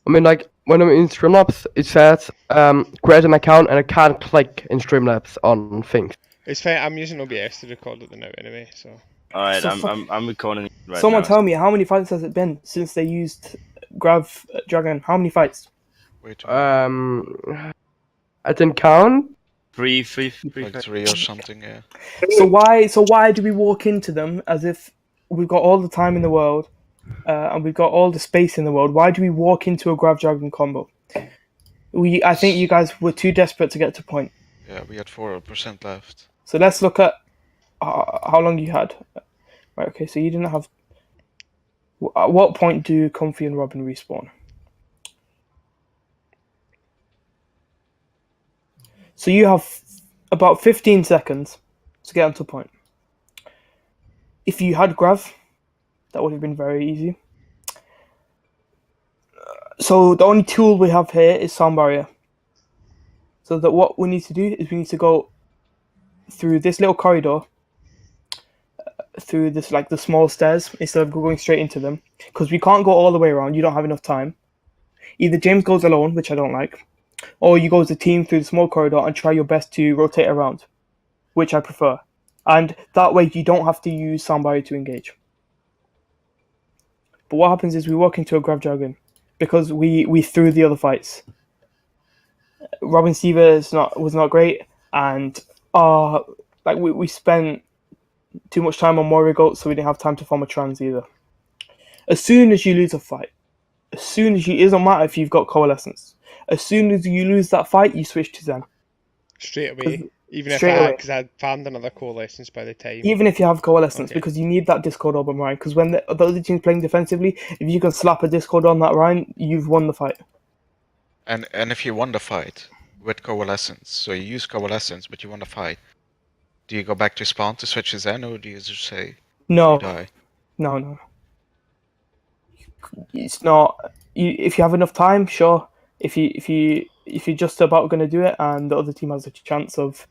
I mean, like when I'm in Streamlabs, it says create an account, and I can't click in Streamlabs on things. It's fine. I'm using OBS to record it now anyway. So All right, So I'm recording right Someone now. tell me, how many fights has it been since they used Grav Dragon? How many fights? Wait a minute. I didn't count. Three. Like 3 or something, yeah. So why do we walk into them as if we've got all the time in the world and we've got all the space in the world? Why do we walk into a Grav Dragon combo? I think you guys were too desperate to get to point. Yeah, we had 4% left. So let's look at how long you had. Right, okay, so you didn't have... At what point do Comfy and Robin respawn? So you have about 15 seconds to get onto point. If you had Grav, that would have been very easy. So the only tool we have here is Sound Barrier. So that what we need to do is we need to go through this little corridor, through this like the small stairs instead of going straight into them, because we can't go all the way around. You don't have enough time. Either James goes alone, which I don't like, or you go as a team through the small corridor and try your best to rotate around, which I prefer. And that way you don't have to use Sound Barrier to engage. But what happens is we walk into a Grav Dragon because we threw the other fights. Robin Stever was not great, and we spent too much time on Moira Goat, so we didn't have time to farm a trans either. As soon as you lose a fight, it doesn't matter if you've got Coalescence. As soon as you lose that fight, you switch to Zen. straight away. Even Straight if away. because I'd farmed another Coalescence by the time. Even if you have Coalescence, Okay. because you need that Discord Orb on Ryan. Because when the other team's playing defensively, if you can slap a Discord on that Ryan, you've won the fight. And if you won the fight with Coalescence, so you use Coalescence, but you won the fight, do you go back to spawn to switch to Zen, or do you just say No, you die? no. It's not. If you have enough time, sure. If you're just about going to do it, and the other team has a chance of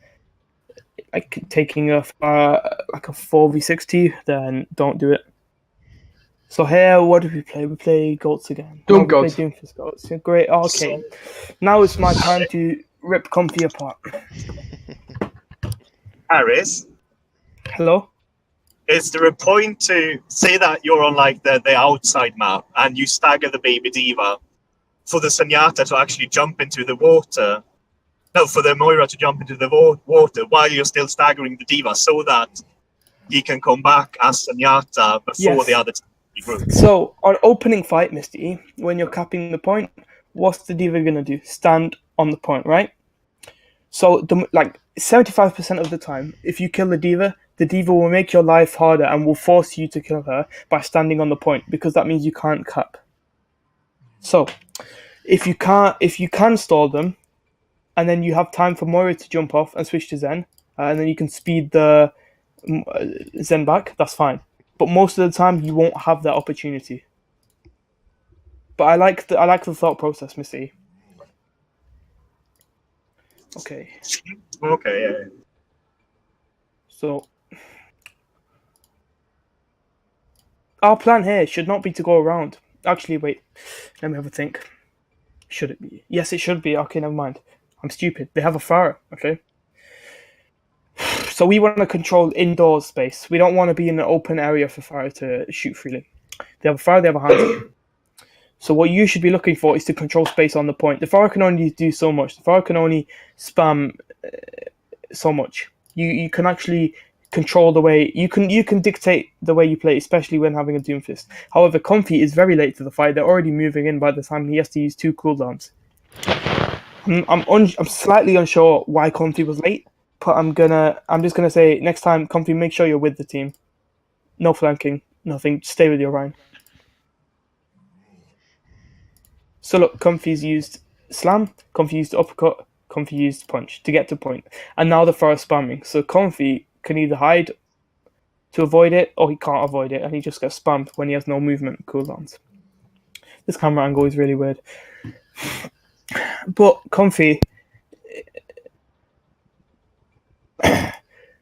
like taking a 4v60, then don't do it. So here, what do we play? We play Goats again. Doom We play Goats. Doomfist Goats. Great. Okay. Now it's my time to rip Comfy apart. Harris, Hello. is there a point to say that you're on like the outside map and you stagger the baby diva for the Sunyata to actually jump into the water? No, for the Moira to jump into the water while you're still staggering the diva, so that he can come back as Sunyata before Yes. the other group. So on opening fight, Misty, when you're capping the point, what's the diva gonna do? Stand on the point, right? So 75% of the time, if you kill the diva will make your life harder and will force you to kill her by standing on the point, because that means you can't cap. So if you can stall them, and then you have time for Moira to jump off and switch to Zen, and then you can speed the Zen back, that's fine. But most of the time, you won't have that opportunity. But I like the thought process, Missy. Okay, Okay, yeah. so our plan here should not be to go around. Actually, wait, let me have a think. Should it be? Yes, it should be. Okay, never mind. I'm stupid. They have a Farah, okay? So we want to control indoor space. We don't want to be in an open area for Farah to shoot freely. They have a Farah, they have a Hanzo. So what you should be looking for is to control space on the point. The Farah can only do so much. The Farah can only spam so much. You can actually control the way you can dictate the way you play, especially when having a Doomfist. However, Comfy is very late to the fight. They're already moving in by the time he has to use 2 cooldowns. I'm slightly unsure why Comfy was late, but I'm just gonna say next time, Comfy, make sure you're with the team. No flanking, nothing. Stay with your Ryan. So look, Comfy's used slam, Comfy used uppercut, Comfy used punch to get to point, and now the Farah spamming. So Comfy can either hide to avoid it, or he can't avoid it, and he just gets spammed when he has no movement cooldowns. This camera angle is really weird. But Comfy,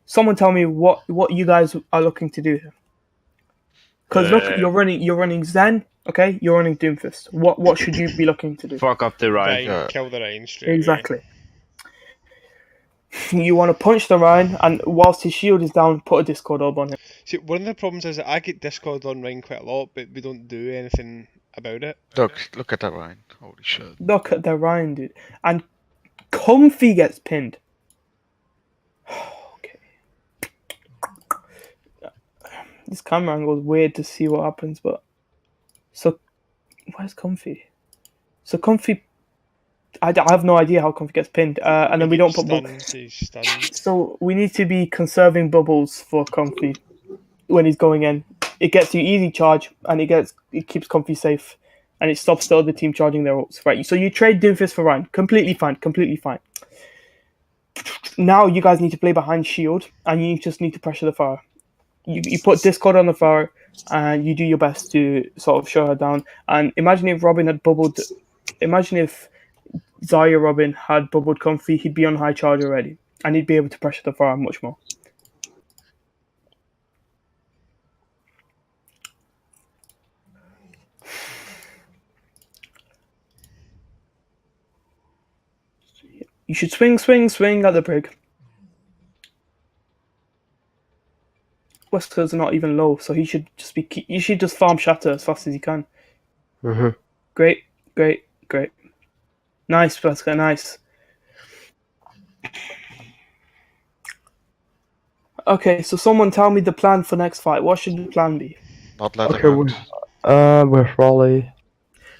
someone tell me what you guys are looking to do here. Because look, you're running Zen, Okay, you're running Doomfist. What should you be looking to do? Fuck up the Rhine. Rhine, Yeah. kill the Rhine straight away. Exactly. You want to punch the Rhine, and whilst his shield is down, put a Discord orb on him. See, one of the problems is that I get Discord on Rhine quite a lot, but we don't do anything about it. Look at that Ryan. Holy shit. Look at the Rhine, dude. And Comfy gets pinned. Okay. This camera angle is weird to see what happens, but... So, where's Comfy? So Comfy... I have no idea how Comfy gets pinned. And then we don't put... He's stunned. So we need to be conserving bubbles for Comfy when he's going in. It gets you easy charge, and it keeps Comfy safe, and it stops the other team charging their ults. Right. So you trade Doomfist for Rhine. Completely fine. Completely fine. Now you guys need to play behind shield, and you just need to pressure the Pharah. You put Discord on the Pharah, and you do your best to sort of show her down. And imagine if Robin had bubbled. Imagine if Zarya Robin had bubbled Comfy, he'd be on high charge already, and he'd be able to pressure the Pharah much more. You should swing at the brig. Wesker's not even low, so he should just be. You should just farm Shatter as fast as you can. Mm-hmm. Great. Nice, Wesker, nice. Okay, so someone tell me the plan for next fight. What should the plan be? Not let Okay, him out. with Raleigh.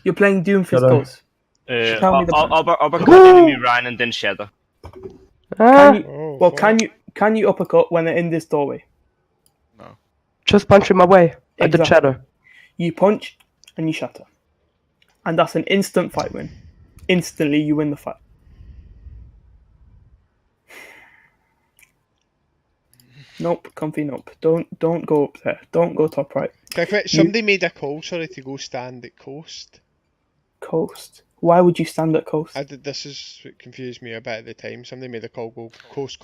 You're playing Doomfist Hello. Ghost. Tell me the plan. Uppercut enemy Rhine and then Shatter. Can you, Oh, well, fuck. can you uppercut when they're in this doorway? Just punch him away at the Exactly. chatter. You punch and you shatter, and that's an instant fight win. Instantly, you win the fight. Nope, Comfy, nope. Don't go up there. Don't go top right. Can I quit? Somebody made a call, sorry, to go stand at coast. Coast. Why would you stand at coast? This is what confused me a bit at the time. Somebody made a call, go coast,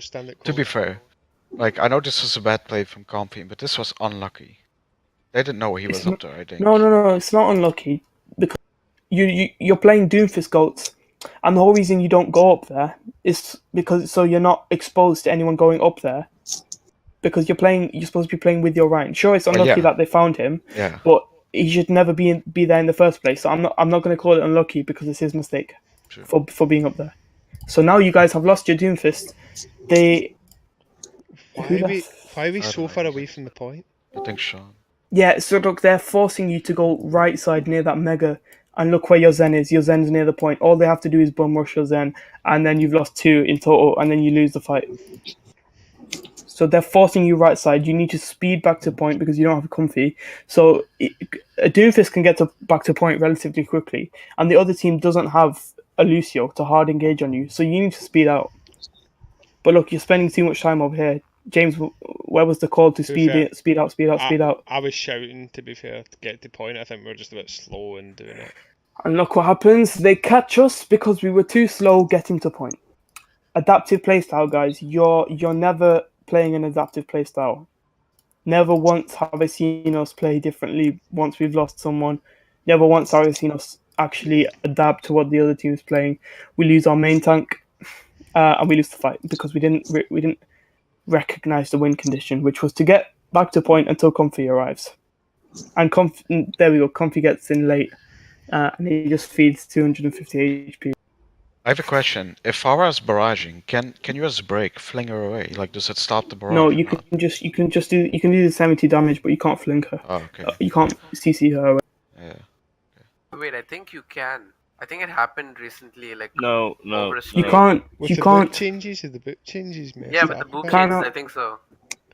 stand at coast. To be fair, like I know this was a bad play from Comfy, but this was unlucky. They didn't know he was up there, I think. No. It's not unlucky because you're playing Doomfist Goats, and the whole reason you don't go up there is because so you're not exposed to anyone going up there. Because you're supposed to be playing with your Rhine. Sure, it's unlucky yeah. that they found him, Yeah. but he should never be there in the first place. So I'm not going to call it unlucky because it's his mistake True. for being up there. So now you guys have lost your Doomfist. Why are we so far away from the point? I think Sean. Yeah, so look, they're forcing you to go right side near that Mega, and look where your Zen is. Your Zen's near the point. All they have to do is bum rush your Zen, and then you've lost 2 in total, and then you lose the fight. So they're forcing you right side. You need to speed back to point because you don't have a Comfy. So a Doomfist can get back to point relatively quickly, and the other team doesn't have a Lucio to hard engage on you. So you need to speed out. But look, you're spending too much time over here. James, where was the call to speed out? I was shouting, to be fair, to get to point. I think we were just a bit slow in doing it. And look what happens. They catch us because we were too slow getting to point. Adaptive playstyle, guys. You're never playing an adaptive playstyle. Never once have I seen us play differently once we've lost someone. Never once have I seen us actually adapt to what the other team is playing. We lose our main tank, and we lose the fight because we didn't recognize the win condition, which was to get back to point until Comfy arrives. And there we go. Comfy gets in late, and he just feeds 250 HP. I have a question. If Farah's barraging, can you as a break fling her away? Like, does it stop the barrage? No, or you not? can do the 70 damage, but you can't fling her. Oh, okay. You can't CC her away. Yeah. Wait, I think you can. I think it happened recently, like No. over a You stream. can't. With You the can't. book changes, messed Yeah, but up the book a bit. Can't- changes, I think so.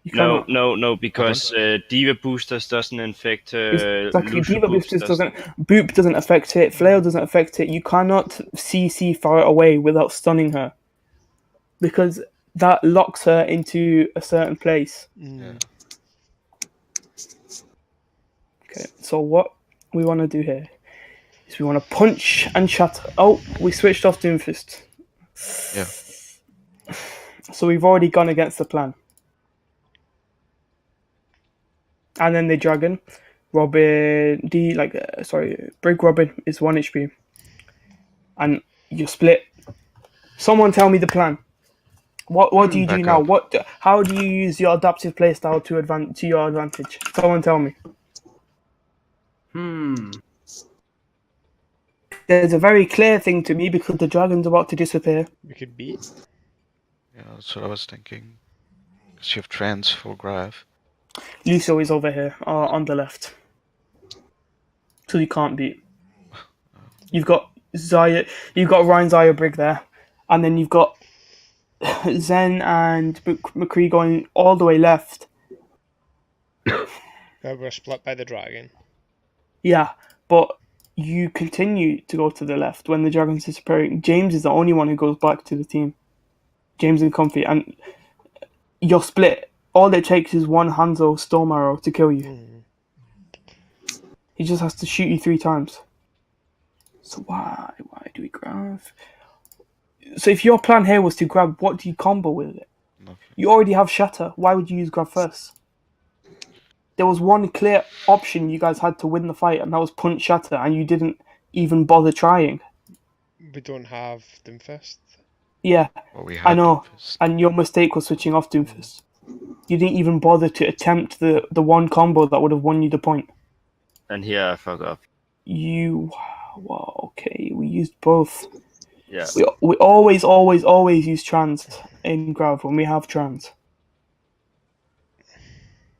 You cannot. No, because Diva boosters doesn't infect Exactly. Lucio Diva boosters boosters. Boop doesn't affect it. Flail doesn't affect it. You cannot CC far away without stunning her, because that locks her into a certain place. Mm. Okay. So what we want to do here is we want to punch and shatter. Oh, we switched off Doomfist. Yeah. So we've already gone against the plan. And then they dragon. Robin, Brig Robin is 1 HP. And you split. Someone tell me the plan. What do you do Back now? up. How do you use your adaptive playstyle to your advantage? Someone tell me. There's a very clear thing to me because the dragon's about to disappear. We could beat. Yeah, that's what I was thinking. Because you have trans for Grav. Lucio is over here on the left. So you can't beat. You've got Ryan Zaya Brig there. And then you've got Zen and McCree going all the way left. We're split by the dragon. Yeah, but you continue to go to the left when the dragon's disappearing. James is the only one who goes back to the team. James and Comfy. And you're split. All it takes is one Hanzo Storm Arrow to kill you. He just has to shoot you 3 times. So why do we grab? So if your plan here was to grab, what do you combo with it? Nothing. You already have Shatter. Why would you use grab first? There was one clear option you guys had to win the fight, and that was punch Shatter, and you didn't even bother trying. We don't have Doomfist. Yeah, Well, we had I know. Doomfist. And your mistake was switching off Doomfist. You didn't even bother to attempt the one combo that would have won you the point. And here I fuck up. Okay, we used both. Yeah. We always use trans in Grav when we have trans.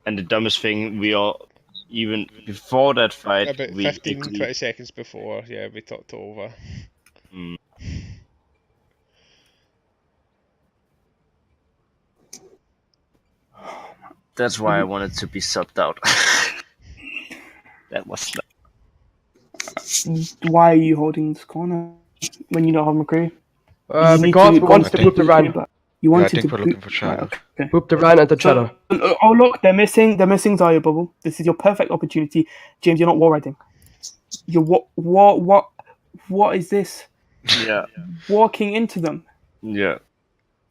And the dumbest thing, we all, even before that fight, About we 15, agreed- 20 seconds before, yeah, we talked it over. Mm. That's why I wanted to be subbed out. That was not... Why are you holding this corner when you don't have McCree? You need Because to- we wanted to I boop the think- Rhine. You Yeah, I wanted think to we're looking for Shadow. okay. Boop the Rhine and the Shadow. Oh look, they're missing Zaya Bubble. This is your perfect opportunity, James. You're not war riding. You're what is this? Yeah. Walking into them. Yeah.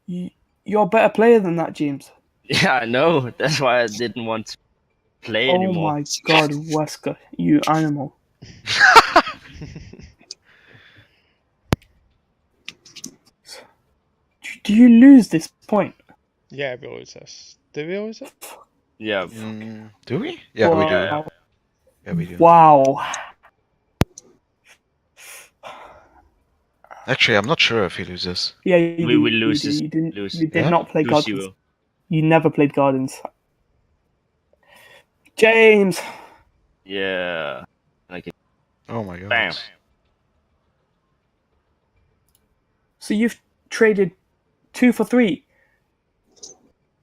You're a better player than that, James. Yeah, I know. That's why I didn't want to play Oh anymore. my God, Wesker, you animal. Do you lose this point? Yeah, we lose this. Do we lose it? Yeah. Do we? Yeah, we do. Wow. Yeah, we do. Wow. Actually, I'm not sure if he loses. Yeah, you We do, will you lose do, this. You didn't. Lose. You did Yeah? not play Lose Gardens. you. You never played Gardens. James. Yeah. Like, Oh my god. bam. So you've traded 2 for 3.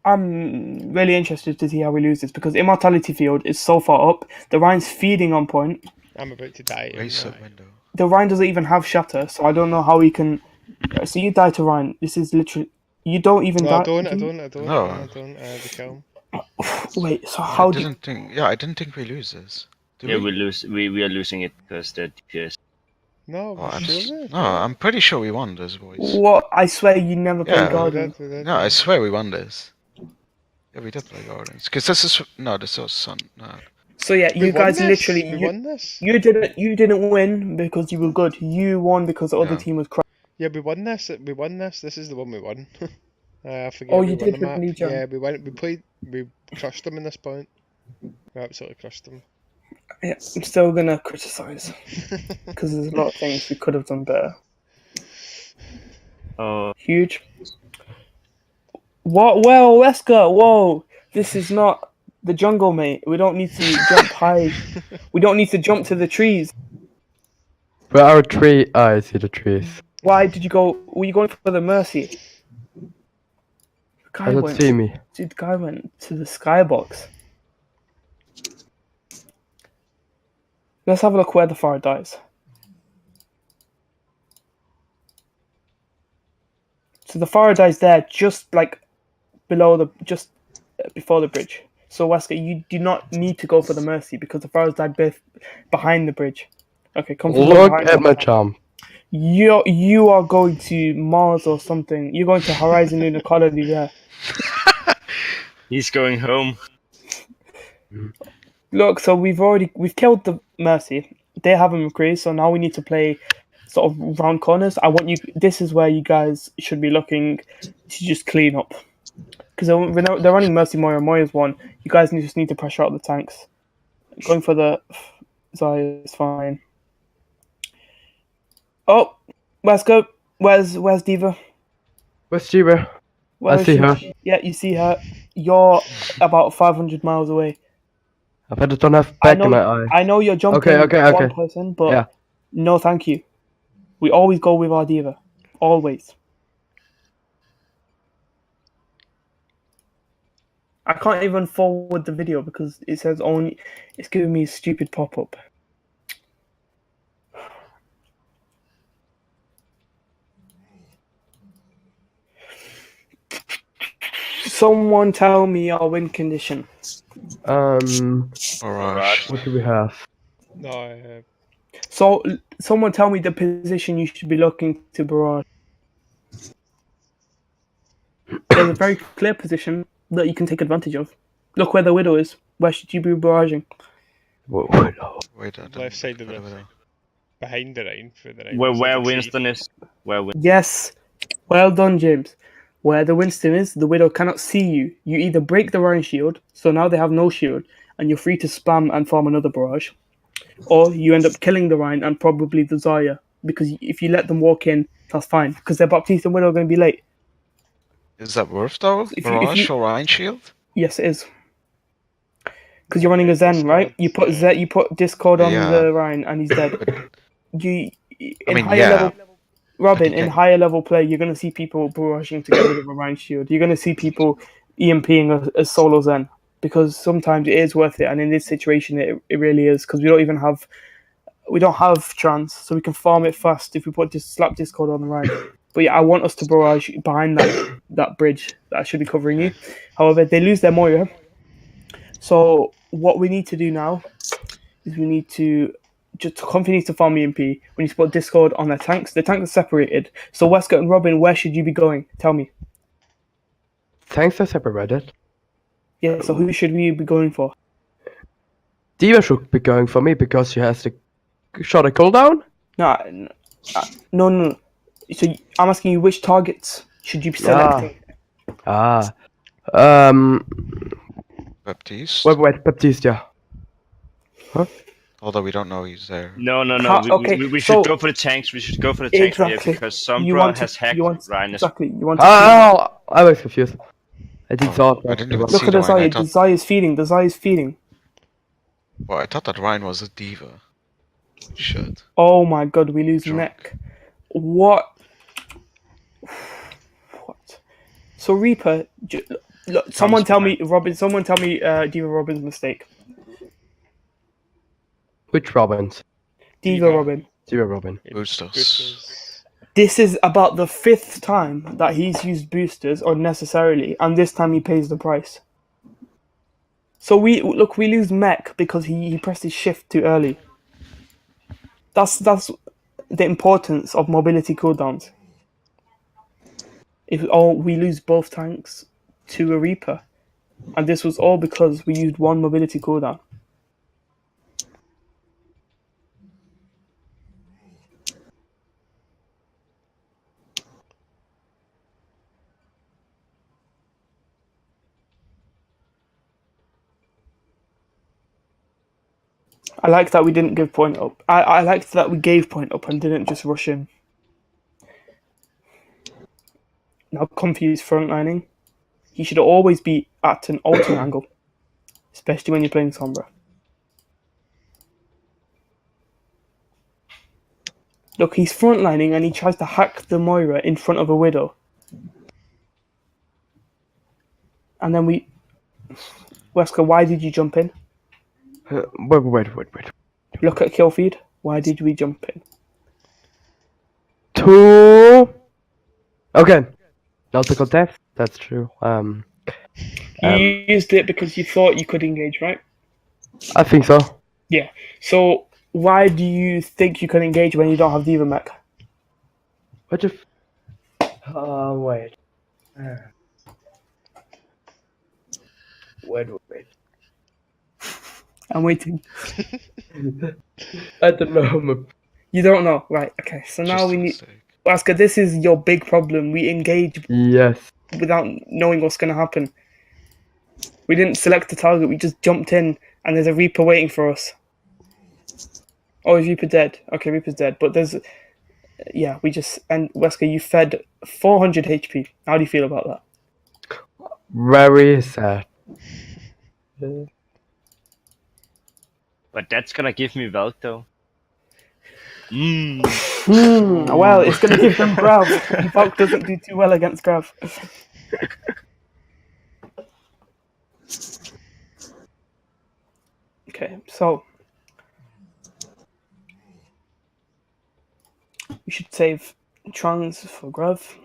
I'm really interested to see how we lose this because Immortality Field is so far up. The Rhine's feeding on point. I'm about to die. Race anyway. up window. The Rhine doesn't even have Shatter, so I don't know how he can. So you die to Rhine. This is literally. You don't even No, die. I don't. No. I don't. They kill him. Wait, so how do you. I didn't think we lose this. Do Yeah, we? we lose. We are losing it because the DPS. No, Oh, we're sure. no, I'm pretty sure we won this, boys. What? I swear you never played Yeah. Guardian. We did. No, I swear we won this. Yeah, we did play Guardians. Because this is this was Sun. No. So yeah, We you won guys this. literally. We won this. You didn't win because you were good. You won because the other Yeah. team was crap. Yeah, we won this. We won this. This is the one we won. I forget. Oh, we you won did the with map. Legion. Yeah, we won. We played. We crushed them in this point. We absolutely crushed them. Yeah, I'm still gonna criticize because there's a lot of things we could have done better. Oh, Huge. What? Well, Wesker, whoa! This is not the jungle, mate. We don't need to jump high. We don't need to jump to the trees. Where are tree? I see the trees. Why did you go? Were you going for the Mercy? I don't see me. Dude, the guy went to the skybox. Let's have a look where the fire dies. So the fire dies there, just like just before the bridge. So Wesker, you do not need to go for the Mercy because the fire died behind the bridge. Okay, come Look behind at us. my charm. You are going to Mars or something. You're going to Horizon Lunar Colony there. he's going home. Look, so we've killed the Mercy. They have a McCree, so now we need to play sort of round corners. I want you. This is where you guys should be looking to just clean up, because they're running Mercy Moira. Moira's one. You guys just need to pressure out the tanks. Going for the Zarya is fine. Oh, let's go. Where's Diva? Where's Jiva? Where I is see she? her. Yeah, you see her. You're about 500 miles away. I bet I don't have back in my eye. I know you're jumping Okay. one person, but Yeah. no, thank you. We always go with our diva, always. I can't even forward the video because it says only. It's giving me a stupid pop-up. Someone tell me our win condition. Barrage. What do we have? No, So, someone tell me the position you should be looking to barrage. There's a very clear position that you can take advantage of. Look where the Widow is. Where should you be barraging? Wait, Wait, I didn't left side of look at the it. behind the Rhine for the Rhine. Where so they can see. Winston is. Yes. Well done, James. Where the Winston is, the Widow cannot see you. You either break the Rhine shield, so now they have no shield, and you're free to spam and farm another barrage, or you end up killing the Rhine and probably the Zarya, because if you let them walk in, that's fine, because their Baptiste and Widow are going to be late. Is that worth though? If you- Barrage or Rhine Shield? Yes, it is. Because you're running a Zen, right? You put Discord on Yeah. the Rhine, and he's dead. You, in mean, higher yeah. level, Robin, think in I- higher level play, you're going to see people barraging to get rid of a Rhine shield. You're going to see people EMPing a solo Zen, because sometimes it is worth it, and in this situation, it really is, because we don't have trans, so we can farm it fast if we put slap Discord on the Rhine. But yeah, I want us to barrage behind that bridge that should be covering you. However, they lose their Moira. So what we need to do now is we need to just continue to farm EMP. We need to put Discord on their tanks. The tanks are separated. So Wesker and Robin, where should you be going? Tell me. Thanks are separated. Yeah, so who should we be going for? Diva should be going for me because she has the shot a cooldown. No. So I'm asking you, which targets should you be selecting? Baptiste? Wait, Baptiste, yeah. Although we don't know he's there. No. Okay, We so- should go for the tanks. We should go for the tanks here Exactly. because You Sombra want has to- hacked you want- Rhine. Exactly. You want to I was confused. I did thought. I didn't even look see at the the Rhine. I Zarya. The thought, Zarya is feeding. The Zarya is feeding. well, I thought that Rhine was a diva. Shit. Oh my god, we lose Drunk. neck. What? So Reaper, look, someone tell me Robin. Someone tell me Diva Robin's mistake. Which Robins? Diva Diva. Robin. Diva Robin. Boosters. This is about the 5th time that he's used boosters unnecessarily, and this time he pays the price. So we lose mech because he pressed his shift too early. That's the importance of mobility cooldowns. We lose both tanks to a Reaper, and this was all because we used one mobility cooldown. I like that we didn't give point up. I liked that we gave point up and didn't just rush in. Now confused frontlining. He should always be at an alternate angle, especially when you're playing Sombra. Look, he's frontlining and he tries to hack the Moira in front of a Widow. And then Wesker, why did you jump in? Wait. Look at kill feed. Why did we jump in? 2. Okay. Nautical death. That's true. You used it because you thought you could engage, right? I think so. Yeah. So why do you think you can engage when you don't have Diva Mech? What the? Wait. Wait. I'm waiting. I don't know. You don't know, right? Okay, so now Just we a need. mistake. Oscar, this is your big problem. We engage Yes. without knowing what's going to happen. We didn't select the target. We just jumped in, and there's a Reaper waiting for us. Oh, is Reaper dead? Okay, Reaper's dead. But there's, yeah, we just and Wesker, you fed 400 HP. How do you feel about that? Very sad. But that's gonna give me wealth though. Well, it's going to give them Grav. Valk doesn't do too well against Grav. Okay, so we should save Trans for Grav.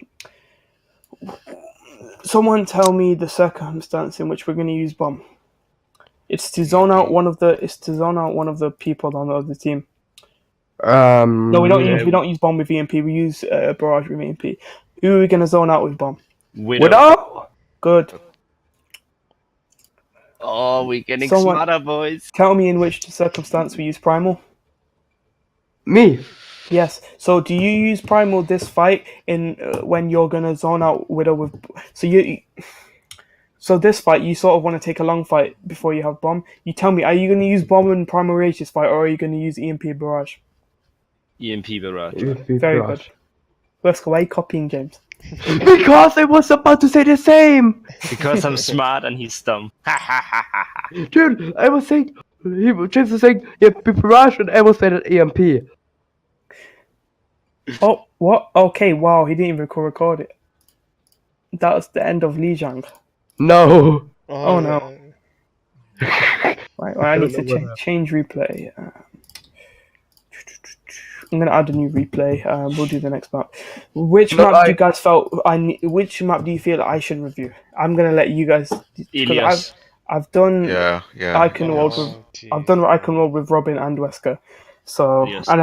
Someone tell me the circumstance in which we're going to use bomb. It's to zone out one of the. It's to zone out one of the people on the other team. No, we don't use. We don't use bomb with EMP. We use barrage with EMP. Who are we going to zone out with bomb? Widow? Good. Oh, we're getting Someone- smarter, boys. Tell me in which circumstance we use primal. Me? Yes. So do you use primal this fight in when you're gonna zone out Widow with? So this fight you sort of want to take a long fight before you have bomb. You tell me, are you gonna use bomb in primal rage this fight, or are you gonna use EMP barrage? EMP barrage. Very good. Wesker, why are you copying James? Because I was about to say the same! Because I'm smart and he's dumb. Dude, I was saying... James was saying, yeah, barrage, and I was saying EMP. Oh, what? Okay, wow, he didn't even record it. That was the end of Lijiang. No. Oh, no. Right, well, I need to change replay. I'm gonna add a new replay. We'll do the next map. Which map do you guys felt which map do you feel I should review? I'm gonna let you guys. Ilias. I've done Yeah. Icon World with I've done Icon World with Robin and Wesker. So Ilias. and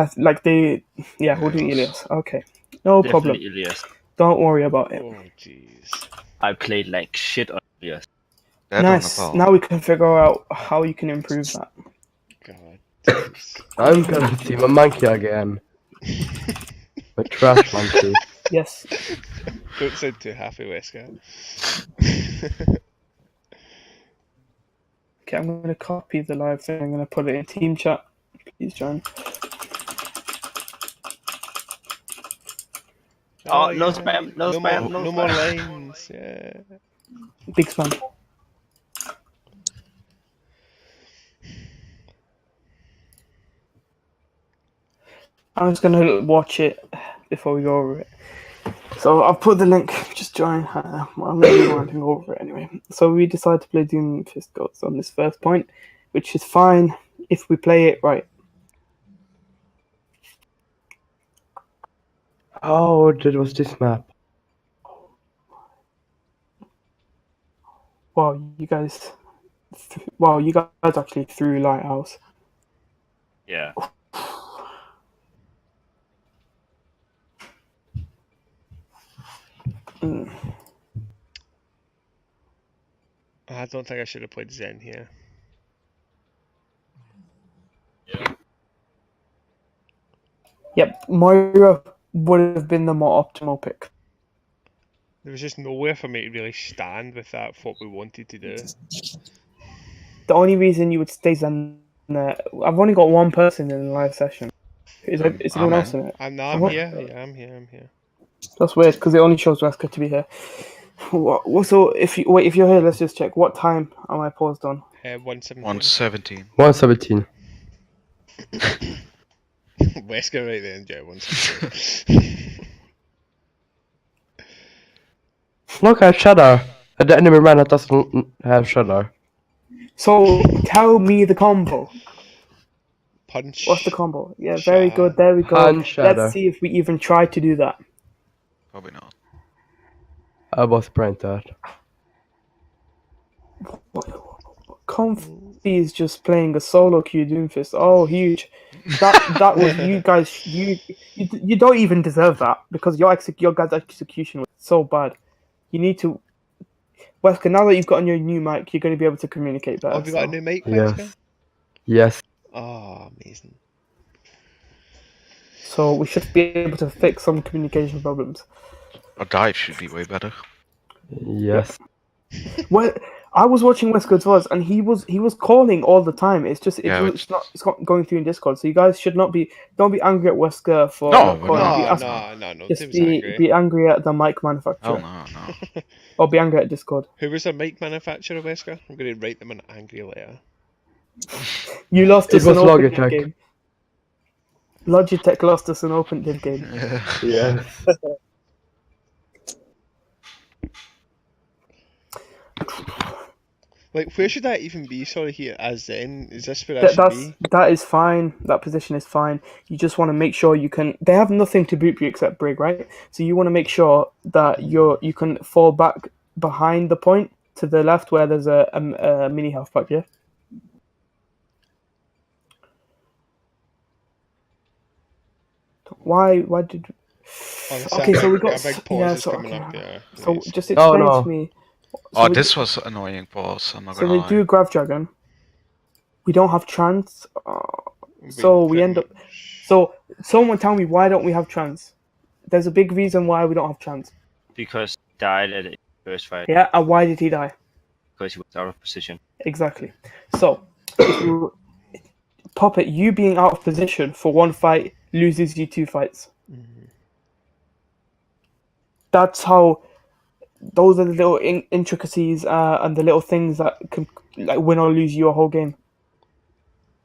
we'll do Ilias. Okay, no problem. Definitely Ilias. Don't worry about it. Oh jeez. I played like shit on Ilias. Nice. Now we can figure out how you can improve that. God. I'm gonna see my monkey again. My trash monkey. Yes. Don't sound too happy, Wesker. Okay, I'm gonna copy the live thing. I'm gonna put it in team chat. Please join. Oh, no spam, no spam, no no more spam. lines. Yeah. Big spam. I'm just gonna watch it before we go over it. So I've put the link. Just join. I'm gonna be ranting over it anyway. So we decided to play Doomfist Gods on this first point, which is fine if we play it right. Oh, that was this map. Wow, you guys actually threw Lighthouse. Yeah. I don't think I should have played Zen here. Yep, Moira would have been the more optimal pick. There was just nowhere for me to really stand with that, what we wanted to do. The only reason you would stay Zen there, I've only got one person in the live session. Is anyone else in it? I'm What? here. Yeah, I'm here. That's weird because it only shows Wesker to be here. So if you're here, let's just check. What time am I paused on? 117. 117. 117. Wesker right there, Joe. 117. Look at Shadow. The enemy runner doesn't have Shadow. So tell me the combo. Punch. What's the combo? Yeah, very good. There we go. Punch Shadow. Let's see if we even try to do that. Probably not. I was brain dead. Comfy is just playing a solo queue Doomfist. Oh, huge! That was you guys. You don't even deserve that because your guys' execution was so bad. You need to. Wesker, now that you've gotten your new mic, you're going to be able to communicate better. Have you got a new mic, Yes. Wesker? Yes. Oh, amazing. So we should be able to fix some communication problems. Our dive should be way better. Yes. Well, I was watching Westcoast Voice, and he was calling all the time. It's just Yeah, it's not going through in Discord. So you guys should don't be angry at Wesker for No, not calling. no, Be No, ask- no. Just Tim was angry. be angry at the mic Oh manufacturer, no. or be angry at Discord. Who was the mic manufacturer, Wesker? I'm going to write them an angry letter. You lost It us an was open div Logitech. game. Logitech lost us an open div game. Yes. Like, where should that even be? Sorry, here as then is this where I should be? That is fine. That position is fine. You just want to make sure you can. They have nothing to boot you except Brig, right? So you want to make sure that you can fall back behind the point to the left where there's a mini health pack. Yeah. Why did? Oh, the Okay, so we a got big pause yeah. is So coming okay. up. Yeah. So nice. just explain no. to me. Oh, we- this was annoying pause. I'm not So gonna we lie. do Grav Dragon. We don't have trans. We So we pretty end up. much- So someone tell me, why don't we have trans? There's a big reason why we don't have trans. Because he died at the first fight Yeah, and why did he die? because he was out of position. Exactly. So, if you Puppet, you being out of position for one fight loses you 2 fights. That's how. Those are the little intricacies and the little things that can like win or lose you a whole game.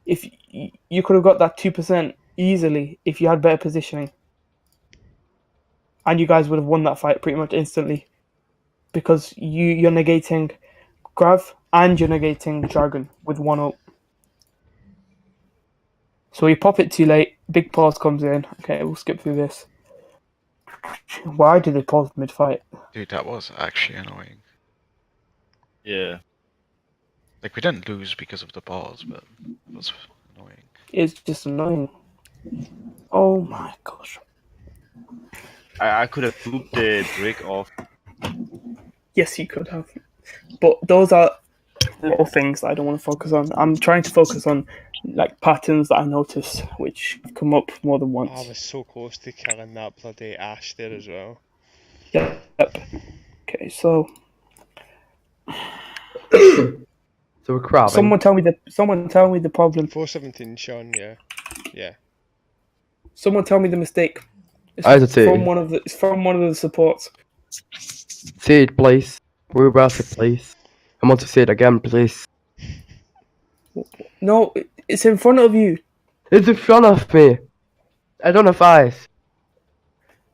If you could have got that 2% easily if you had better positioning, and you guys would have won that fight pretty much instantly, because you're negating Grav and you're negating Dragon with 1 ult. So we pop it too late. Big pause comes in. Okay, we'll skip through this. Why did they pause mid-fight? Dude, that was actually annoying. Yeah. Like, we didn't lose because of the pause, but it was annoying. It's just annoying. Oh my gosh. I could have moved the brick off. Yes, you could have. But those are little things that I don't want to focus on. I'm trying to focus on like patterns that I notice, which come up more than once. I was so close to killing that bloody Ash there as well. Yep. Okay, so So we're crabbing. someone tell me the problem. 417, Sean. Yeah. Someone tell me the mistake. It's I would say- from one of the supports. Say it, please. We're about to please. I want to say it again, please. No, it's in front of you. It's in front of me. I don't have eyes.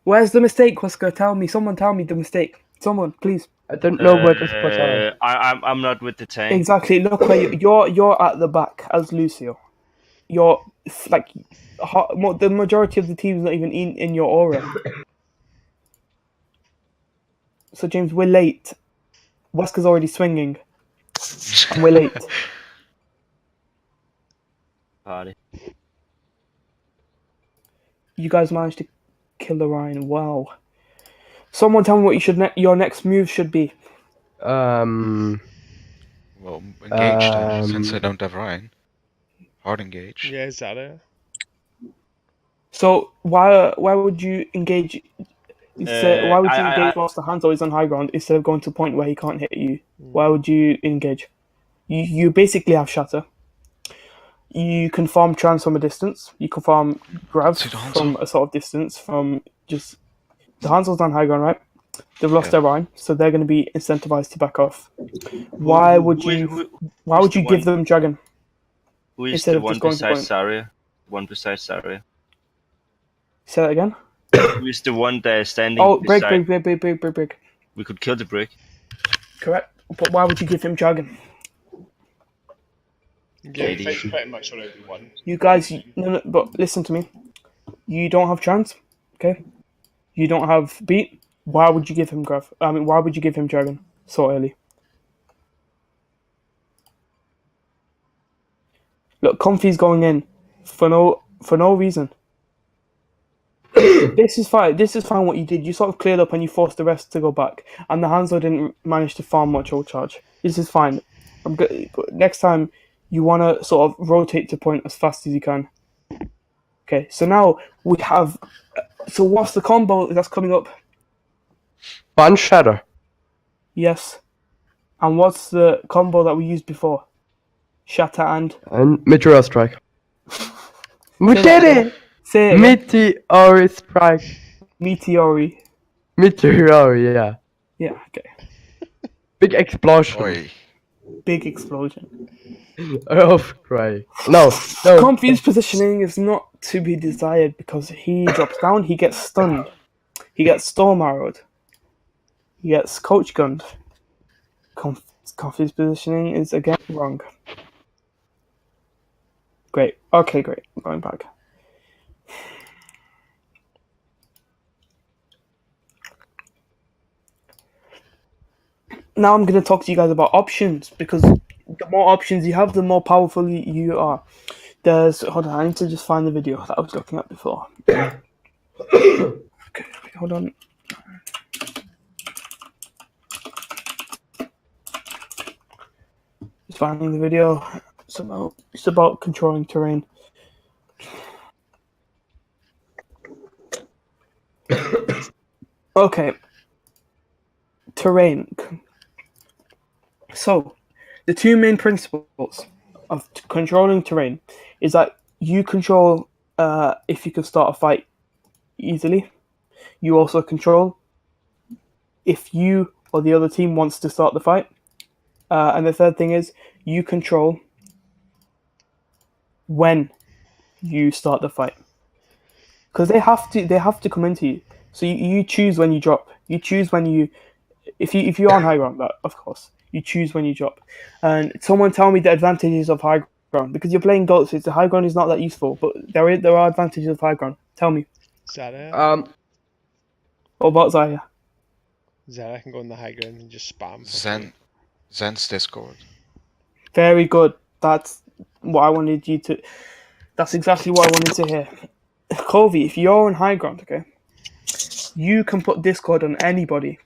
Where's the mistake, Wesker? Tell me. Someone tell me the mistake. Someone, please. I don't know where to put eyes. I'm not with the tank. Exactly. Look where you're at the back as Lucio. You're like the majority of the team's not even in your aura. So James, we're late. Wesker's already swinging, and we're late. Party. You guys managed to kill the Ryan. Wow. Someone tell me what your next move should be. Well, engage then, since I don't have Ryan. Hard engage. Yeah, is that it? So why would you engage? Why would you engage whilst the Hanzo is on high ground instead of going to a point where he can't hit you? Why would you engage? You basically have shatter. You can farm trans from a distance. You can farm Grav See the Hanzo? from a sort of distance. From just the Hanzo's on high ground, right? They've lost their Ryan, so they're going to be incentivized to back off. Why would you give them Dragon? Who is instead the of one just going to besides point? Zarya? One besides Zarya. Say that again. Who is the one that is standing Oh, beside? break. We could kill the brick. Correct. But why would you give him Dragon? Yeah, Lady. it's pretty much already won. You guys, no, but listen to me. You don't have trans, okay? You don't have beat. Why would you give him Grav? I mean, why would you give him Dragon so early? Look, Comfy's going in for no reason. This is fine. This is fine. What you did, you sort of cleared up and you forced the rest to go back. And the Hanzo didn't manage to farm much ult charge. This is fine. I'm good. But next time, you want to sort of rotate to point as fast as you can. Okay, so now we have. So what's the combo that's coming up? Punch shatter. Yes. And what's the combo that we used before? Shatter And Meteor Strike. We Say did that it! Say it again. Meteor Strike. Meteori. Meteor, yeah. Yeah, okay. Big explosion. Oi. Big explosion. Earthquake. No. Comfy's positioning is not to be desired because he drops down, he gets stunned. He gets storm arrowed. He gets coach gunned. Comfy's positioning is again wrong. Great. Okay, great. I'm going back. Now I'm going to talk to you guys about options because the more options you have, the more powerful you are. Hold on, I need to just find the video that I was looking at before. Okay, wait, hold on. Just finding the video. It's about controlling terrain. Okay. Terrain. So, the two main principles of controlling terrain is that you control if you can start a fight easily. You also control if you or the other team wants to start the fight. And the third thing is you control when you start the fight. Because they have to come into you. So you choose when you drop. You choose when you if you're on high ground, of course. You choose when you drop. And someone tell me the advantages of high ground. Because you're playing goats, so the high ground is not that useful, but there are advantages of high ground. Tell me. Zarya. What about Zarya? Zarya can go on the high ground and just spam. Zen's Discord. Very good. That's what I wanted you to. That's exactly what I wanted to hear. Covey, if you're on high ground, okay, you can put Discord on anybody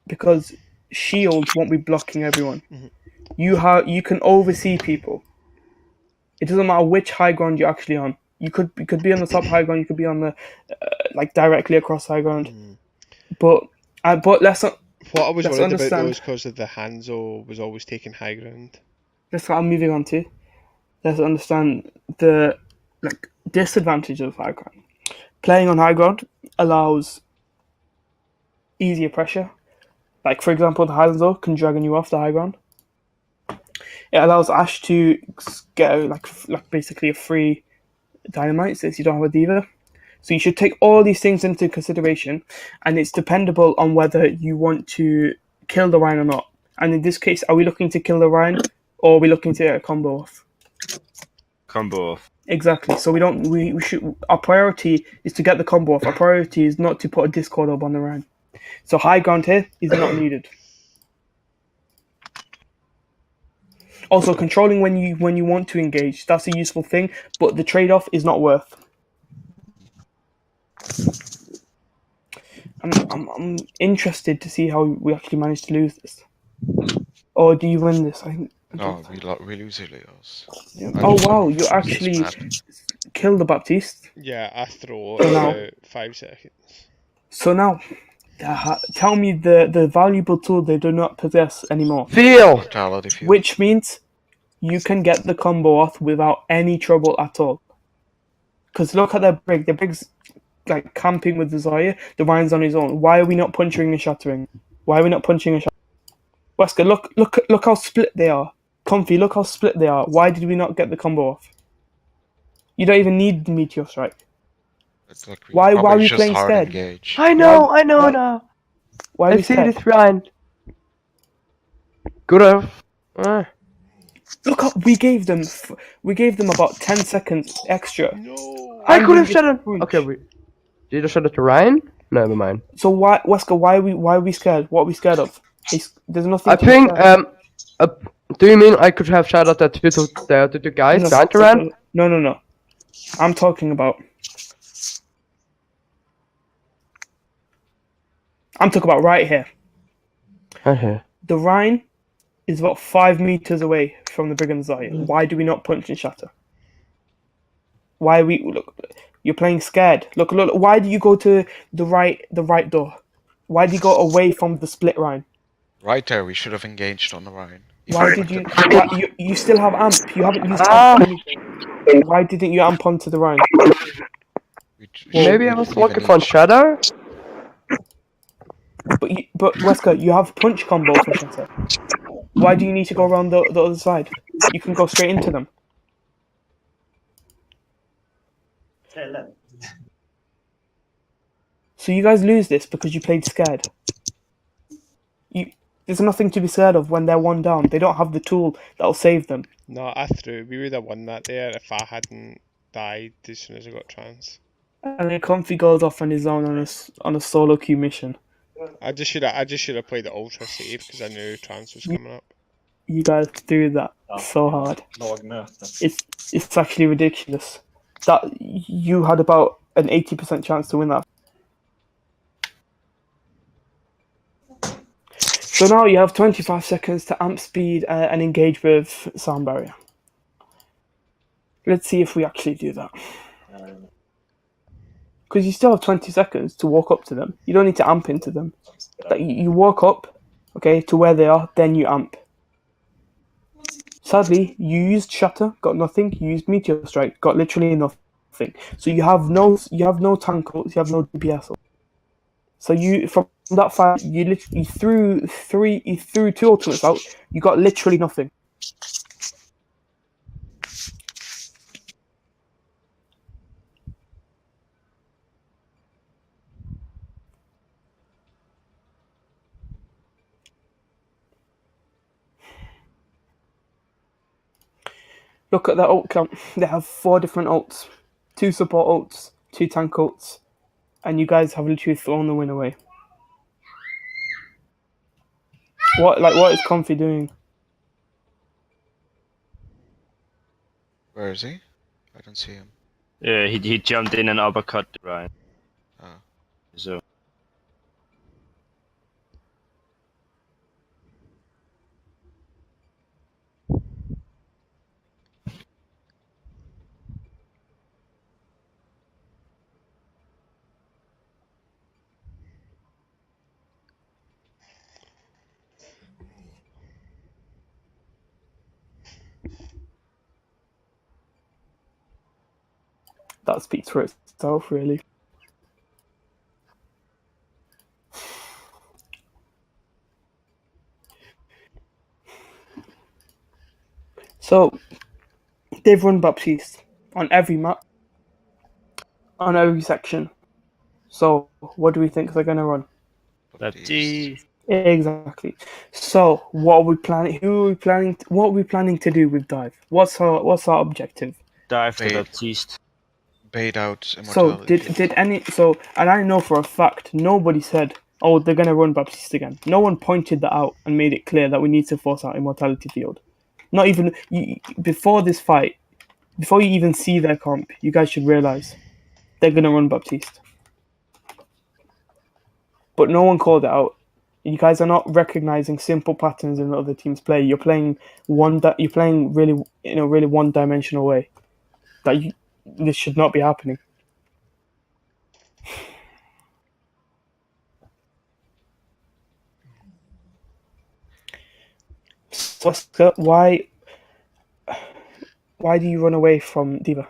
because shields won't be blocking everyone. Mm-hmm. You can oversee people. It doesn't matter which high ground you're actually on. You could be on the top high ground. You could be on the like directly across high ground. But let's not. What I was let's worried about understand. though is because of the Hanzo was always taking high ground. That's what I'm moving on to. Let's understand the disadvantage of high ground. Playing on high ground allows easier pressure. Like for example, the Hanzo can dragon you off the high ground. It allows Ashe to get like basically a free dynamite since you don't have a diva. So you should take all these things into consideration, and it's dependable on whether you want to kill the Rhine or not. And in this case, are we looking to kill the Rhine, or are we looking to get a combo off? Combo off. Exactly. So we should. Our priority is to get the combo off. Our priority is not to put a Discord up on the Rhine. So high ground here is not needed. Also, controlling when you want to engage, that's a useful thing, but the trade-off is not worth. I'm interested to see how we actually manage to lose this. Or do you win this? No, we lose it, Leos. Oh wow, you actually killed the Baptiste. Yeah, I throw So now- about 5 seconds. So now, tell me the valuable tool they do not possess anymore. Feel! Mortality field. Which means you can get the combo off without any trouble at all. Because look at their brig. Their brig's like camping with the Zarya. The Rhine's on his own. Why are we not punching and shattering? Why are we not punching and shattering? Wesker, look how split they are. Comfy, look how split they are. Why did we not get the combo off? You don't even need the Meteor Strike. It's like Why are probably we just playing hard scared? engage. I know Why- now. Why are I we see scared? this Ryan. Good enough. Look how we gave them about 10 seconds extra. No. I I'm could gonna have get shut it. punch. Okay, did you just shut it to Ryan? No, never mind. So why, Wesker, why are we scared? What are we scared of? There's nothing. I to be think, scared of. do you mean I could have shut out the two guys No, behind Ryan? No. I'm talking about right here. Okay. The Rhine is about 5 meters away from the Brigand's Eye. Why do we not punch and shatter? Why are we look? You're playing scared. Look. Why do you go to the right door? Why do you go away from the split Rhine? Right there, we should have engaged on the Rhine. If Why we did you? wanted- You still have amp. You haven't used amp for anything. Why didn't you amp onto the Rhine? Maybe I was looking for a shadow. But Wesker, you have punch combo for shatter. Why do you need to go around the other side? You can go straight into them. So you guys lose this because you played scared. There's nothing to be scared of when they're one down. They don't have the tool that'll save them. No, I threw. We would have won that there if I hadn't died as soon as I got trans. And then Comfy goes off on his own on a solo queue mission. I just should have played the ultra save because I knew trans was coming up. You guys threw that so hard. It's actually ridiculous. That you had about an 80% chance to win that. So now you have 25 seconds to amp speed and engage with sound barrier. Let's see if we actually do that. Because you still have 20 seconds to walk up to them. You don't need to amp into them. Like, you walk up, okay, to where they are, then you amp. Sadly, you used Shatter, got nothing. You used Meteor Strike, got literally nothing. So you have no tank ults, you have no DPS ults. So you from that fight, you threw two ultimates out. You got literally nothing. Look at their ult count. They have 4 different ults, 2 support ults, 2 tank ults, and you guys have literally thrown the win away. What is Comfy doing? Where is he? I don't see him. Yeah, he jumped in and uppercut Ryan. Oh. So That speaks for itself, really. So, they've run Baptiste on every map, on every section. So, what do we think they're going to run? Baptiste. Exactly. So, what are we planning? What are we planning to do with Dive? What's our objective? Dive to Wait. Baptiste. Bait out So immortality. and I know for a fact nobody said, "Oh, they're gonna run Baptiste again." No one pointed that out and made it clear that we need to force out Immortality Field. Not even before this fight, before you even see their comp, you guys should realize they're gonna run Baptiste. But no one called it out. You guys are not recognizing simple patterns in other teams' play. You're playing really in a really one-dimensional way. This should not be happening. So, why do you run away from D.Va?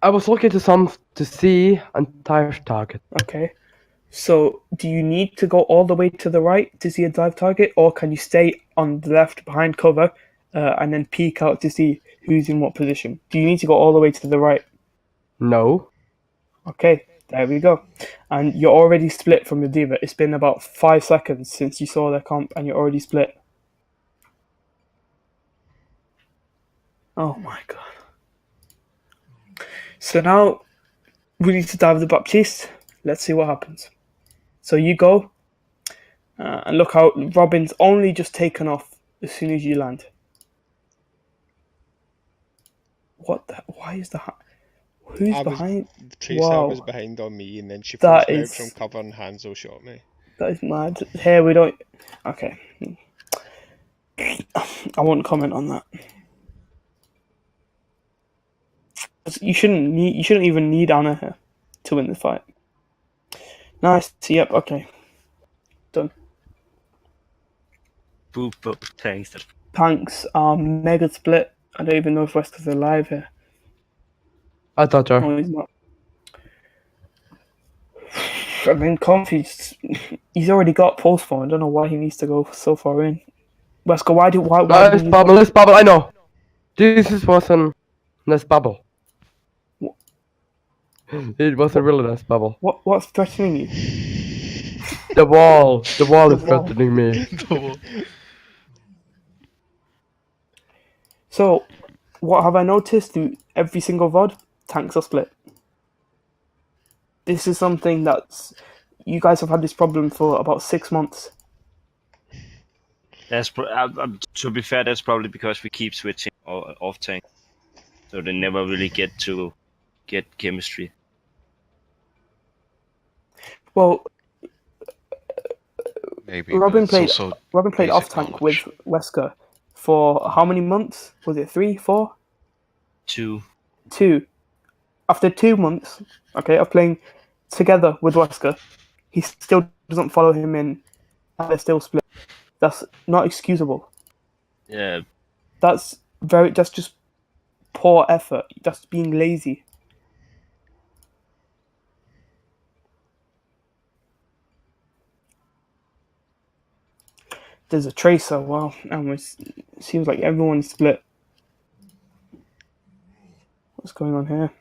I was looking to see and dive target. Okay. So, do you need to go all the way to the right to see a dive target, or can you stay on the left behind cover and then peek out to see who's in what position? Do you need to go all the way to the right? No. Okay, there we go. And you're already split from your D.Va. It's been about 5 seconds since you saw their comp, and you're already split. Oh my god. So now we need to dive the Baptiste. Let's see what happens. So you go, and look how Robin's only just taken off as soon as you land. Why is the... Who's behind? Tracer was behind on me, and then she That forced me out is- from cover, and Hanzo shot me. That is mad. Here we don't... Okay. I won't comment on that. You shouldn't even need Anna here to win the fight. Nice. Yep. Okay. Done. Boop, boop, thanks. Thanks. Mega split. I don't even know if Wesker's alive here. I thought so. No, he's not. I mean, Comfy's he's already got pulse form. I don't know why he needs to go so far in. Wesker, why do Nice you- bubble, this bubble, I know. This wasn't nice bubble. What? It was a really nice bubble. what's threatening you? The wall is The wall. threatening me. So, what have I noticed through every single VOD? Tanks are split. This is something that's you guys have had this problem for about 6 months. That's to be fair, that's probably because we keep switching off tank, so they never really get chemistry. Maybe. Well, but Robin it's played also off basic tank with knowledge. Wesker for how many months? Was it 3, 4? 2. 2. After 2 months, okay, of playing together with Wesker, he still doesn't follow him in, and they're still split. That's not excusable. Yeah, That's just poor effort. That's being lazy. There's a tracer. Wow, and it seems like everyone's split. What's going on here?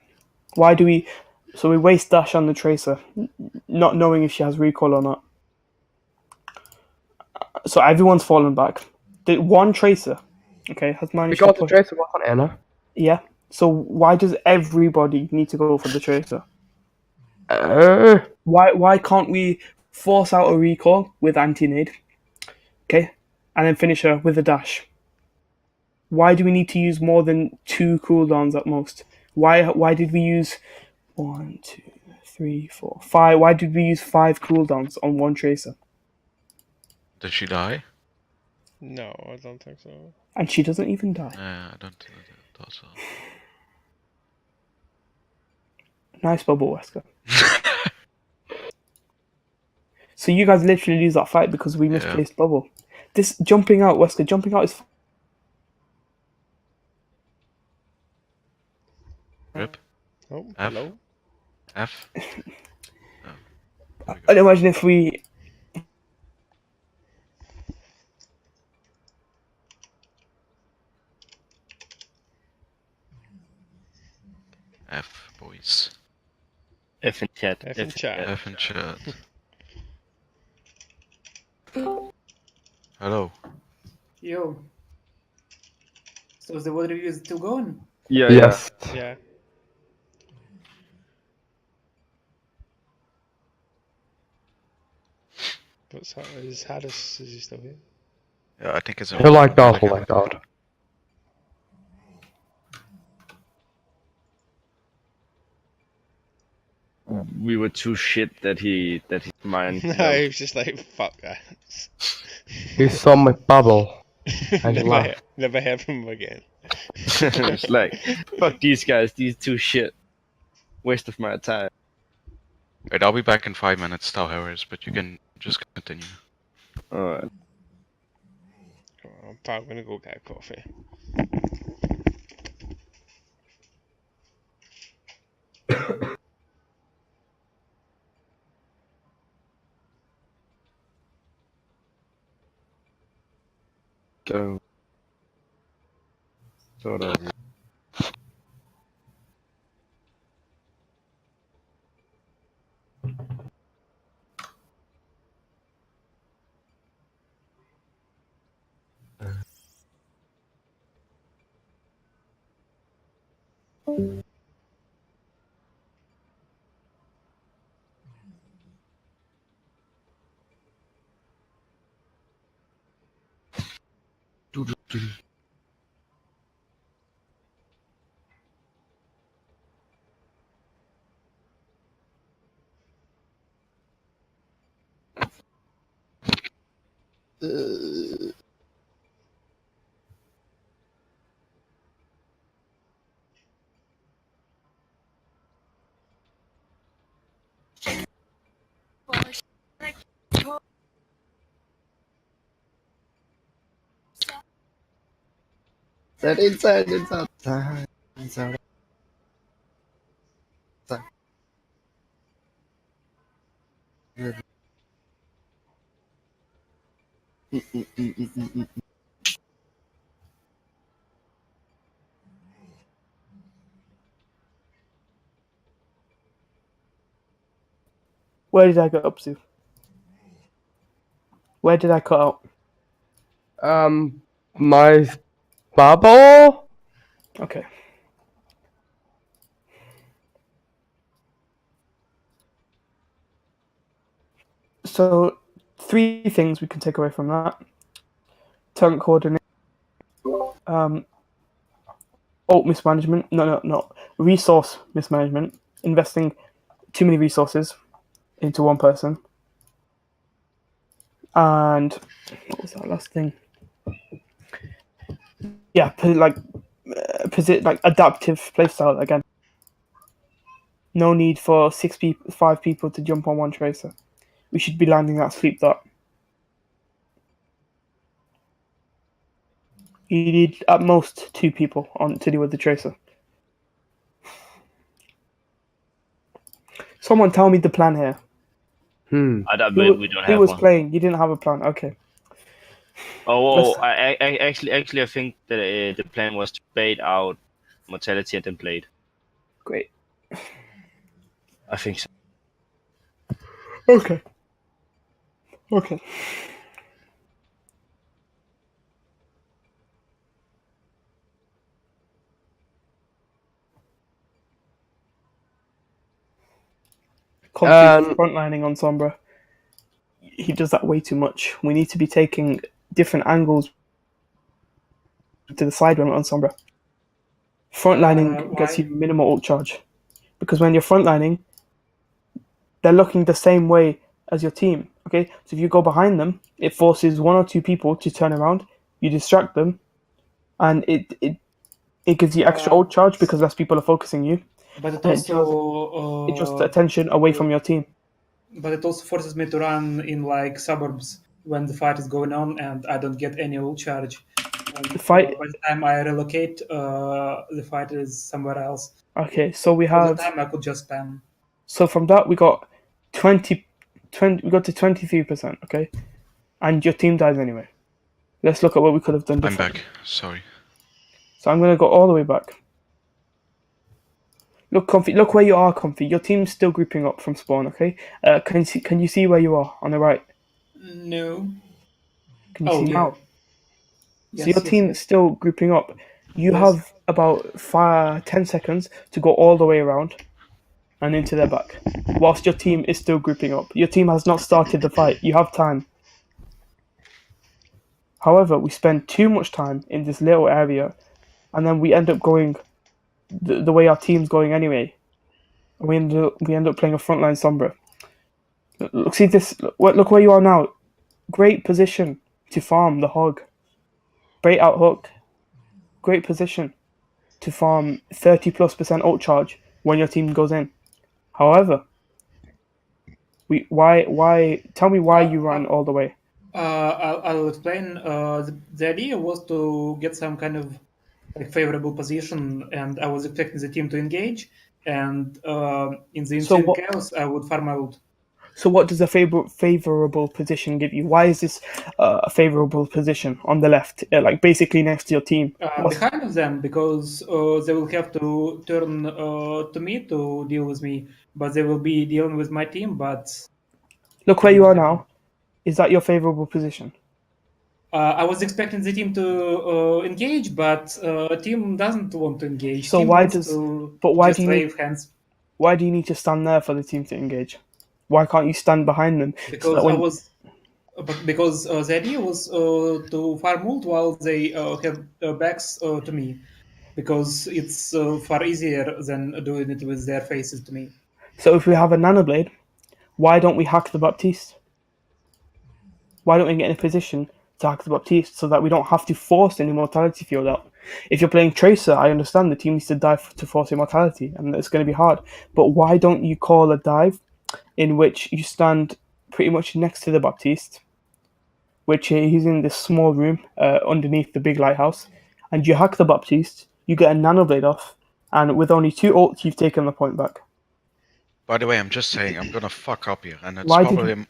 Why do we? So we waste dash on the tracer, not knowing if she has recall or not. So everyone's fallen back. The one tracer, okay, has managed Because to the push. tracer was on Anna. Yeah. So why does everybody need to go for the tracer? Why can't we force out a recall with anti-nade, okay, and then finish her with a dash? Why do we need to use more than 2 cooldowns at most? Why did we use 1, 2, 3, 4, 5? Why did we use 5 cooldowns on one tracer? Did she die? No, I don't think so. And she doesn't even die. I don't thought so. Nice bubble, Wesker. So you guys literally lose that fight because we misplaced bubble. This jumping out, Wesker, jumping out is. Rip. Oh, F. hello. F. I'd imagine if we. F, boys. F in chat. F in chat. F in chat. Hello. Yo. So is the water review still going? Yeah, Yes. Yeah. What's that? Is Harris? Is he still here? Yeah, I think it's. He like that, he like that. We were too shit that his mind. No, he was just like, fuck that. He saw my bubble. And he never, laughed. never heard from him again. It's like, fuck these guys, these two shit. Waste of my time. Wait, I'll be back in 5 minutes, Tau Harris, but you can just continue. Alright. I'm probably gonna go get a coffee. Go. Sort of. That inside, it's outside. Inside. Where did I get up to? Where did I cut out? My bubble. Okay. So, 3 things we can take away from that. Turn coordination. Ult mismanagement. No. Resource mismanagement. Investing too many resources into one person. And what was that last thing? Yeah, like adaptive playstyle again. No need for 5 people to jump on one tracer. We should be landing that sleep dot. You need at most 2 people on to deal with the tracer. Someone tell me the plan here. Hmm. We don't have Who was one. playing? You didn't have a plan. Okay. I actually I think that the plan was to bait out mortality and then blade. Great. I think so. Okay. Frontlining on Sombra. He does that way too much. We need to be taking different angles to the side when we're on Sombra. Frontlining gets you minimal ult charge. Because when you're frontlining, they're looking the same way as your team. Okay? So if you go behind them, it forces 1 or 2 people to turn around, you distract them, and it gives you extra ult charge because less people are focusing you. But it also it just attention away from your team. But it also forces me to run in like suburbs when the fight is going on, and I don't get any ult charge. The fight. By the time I relocate, the fight is somewhere else. Okay, so we All have. the time I could just spam. So from that we got 20 we got to 23%. Okay, and your team dies anyway. Let's look at what we could have done. I'm back. Sorry. So I'm gonna go all the way back. Look, Comfy. Look where you are, Comfy. Your team's still grouping up from spawn. Okay. Can you see where you are on the right? No. Can you see yeah. now? Yes, So your team is still grouping up. You have about 10 seconds to go all the way around and into their back, whilst your team is still grouping up. Your team has not started the fight. You have time. However, we spend too much time in this little area, and then we end up going the way our team's going anyway. We end up playing a frontline Sombra. Look, see this. Look where you are now. Great position to farm the hog. Bait out hook. Great position to farm 30+% ult charge when your team goes in. However, why? Tell me why you ran all the way. I'll explain. The idea was to get some kind of favorable position, and I was expecting the team to engage. And in the insane chaos, I would farm out. So what does a favorable position give you? Why is this a favorable position on the left, like basically next to your team? Behind of them, because they will have to turn to me to deal with me, but they will be dealing with my team. But look where you are now. Is that your favorable position? I was expecting the team to engage, but team doesn't want to engage. So team why wants does? to But why just do you wave need? hands? Why do you need to stand there for the team to engage? Why can't you stand behind them? Because because the idea was to farm ult while they have backs to me, because it's far easier than doing it with their faces to me. So if we have a Nanoblade, why don't we hack the Baptiste? Why don't we get in a position to hack the Baptiste so that we don't have to force an immortality field out? If you're playing Tracer, I understand the team needs to dive to force immortality, and it's going to be hard. But why don't you call a dive in which you stand pretty much next to the Baptiste, which he's in this small room underneath the big lighthouse, and you hack the Baptiste, you get a Nano Blade off, and with only 2 ults, you've taken the point back. By the way, I'm just saying I'm gonna fuck up here, and it's Why did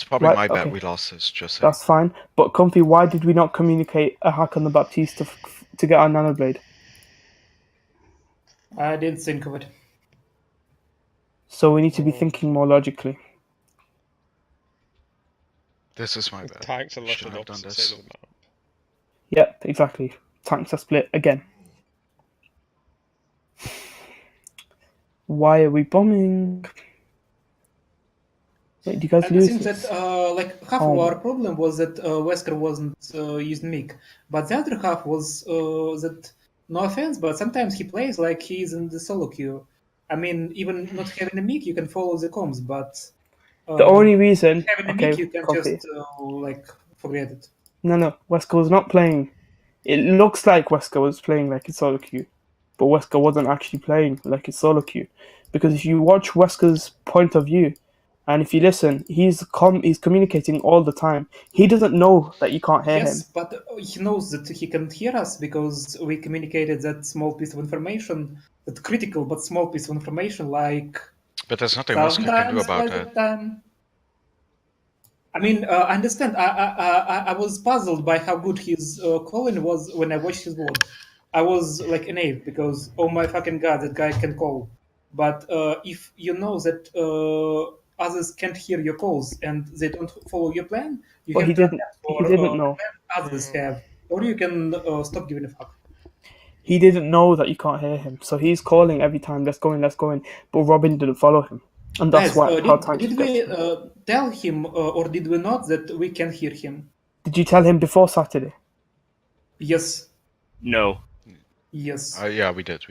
probably Why- my bad okay. we lost this. Just saying. That's fine. But Comfy, why did we not communicate a hack on the Baptiste to get our Nano Blade? I didn't think of it. So we need to be thinking more logically. This is my The bad. tanks are Shouldn't listed have done opposite this. sides of the map. Yep, exactly. Tanks are split again. Why are we bombing? Wait, do you guys I lose think this? that like half Oh. of our problem was that Wesker wasn't using Mick, but the other half was that, no offense, but sometimes he plays like he's in the solo queue. I mean, even not having a Mick, you can follow the comms, but The only reason... having a Okay, Mick, you can Comfy. just like forget it. No, Wesker was not playing. It looks like Wesker was playing like a solo queue, but Wesker wasn't actually playing like a solo queue. Because if you watch Wesker's point of view, and if you listen, he's communicating all the time. He doesn't know that you can't hear Yes, him. but he knows that he can hear us because we communicated that small piece of information, that critical but small piece of information, like But there's nothing Wesker can do sometimes about by that. the time. I mean, I understand. I was puzzled by how good his calling was when I watched his word. I was like an ape because, oh my fucking god, that guy can call. But if you know that others can't hear your calls and they don't follow your plan, you But have he to didn't. adapt He for didn't know. plan others have, or you can stop giving a fuck. He didn't know that you can't hear him, so he's calling every time. Let's go in. But Robin didn't follow him, and that's Guys, why how Tanks did gets we him. tell him or did we not that we can hear him? Did you tell him before Saturday? Yes. No. Yes. Yeah, we did.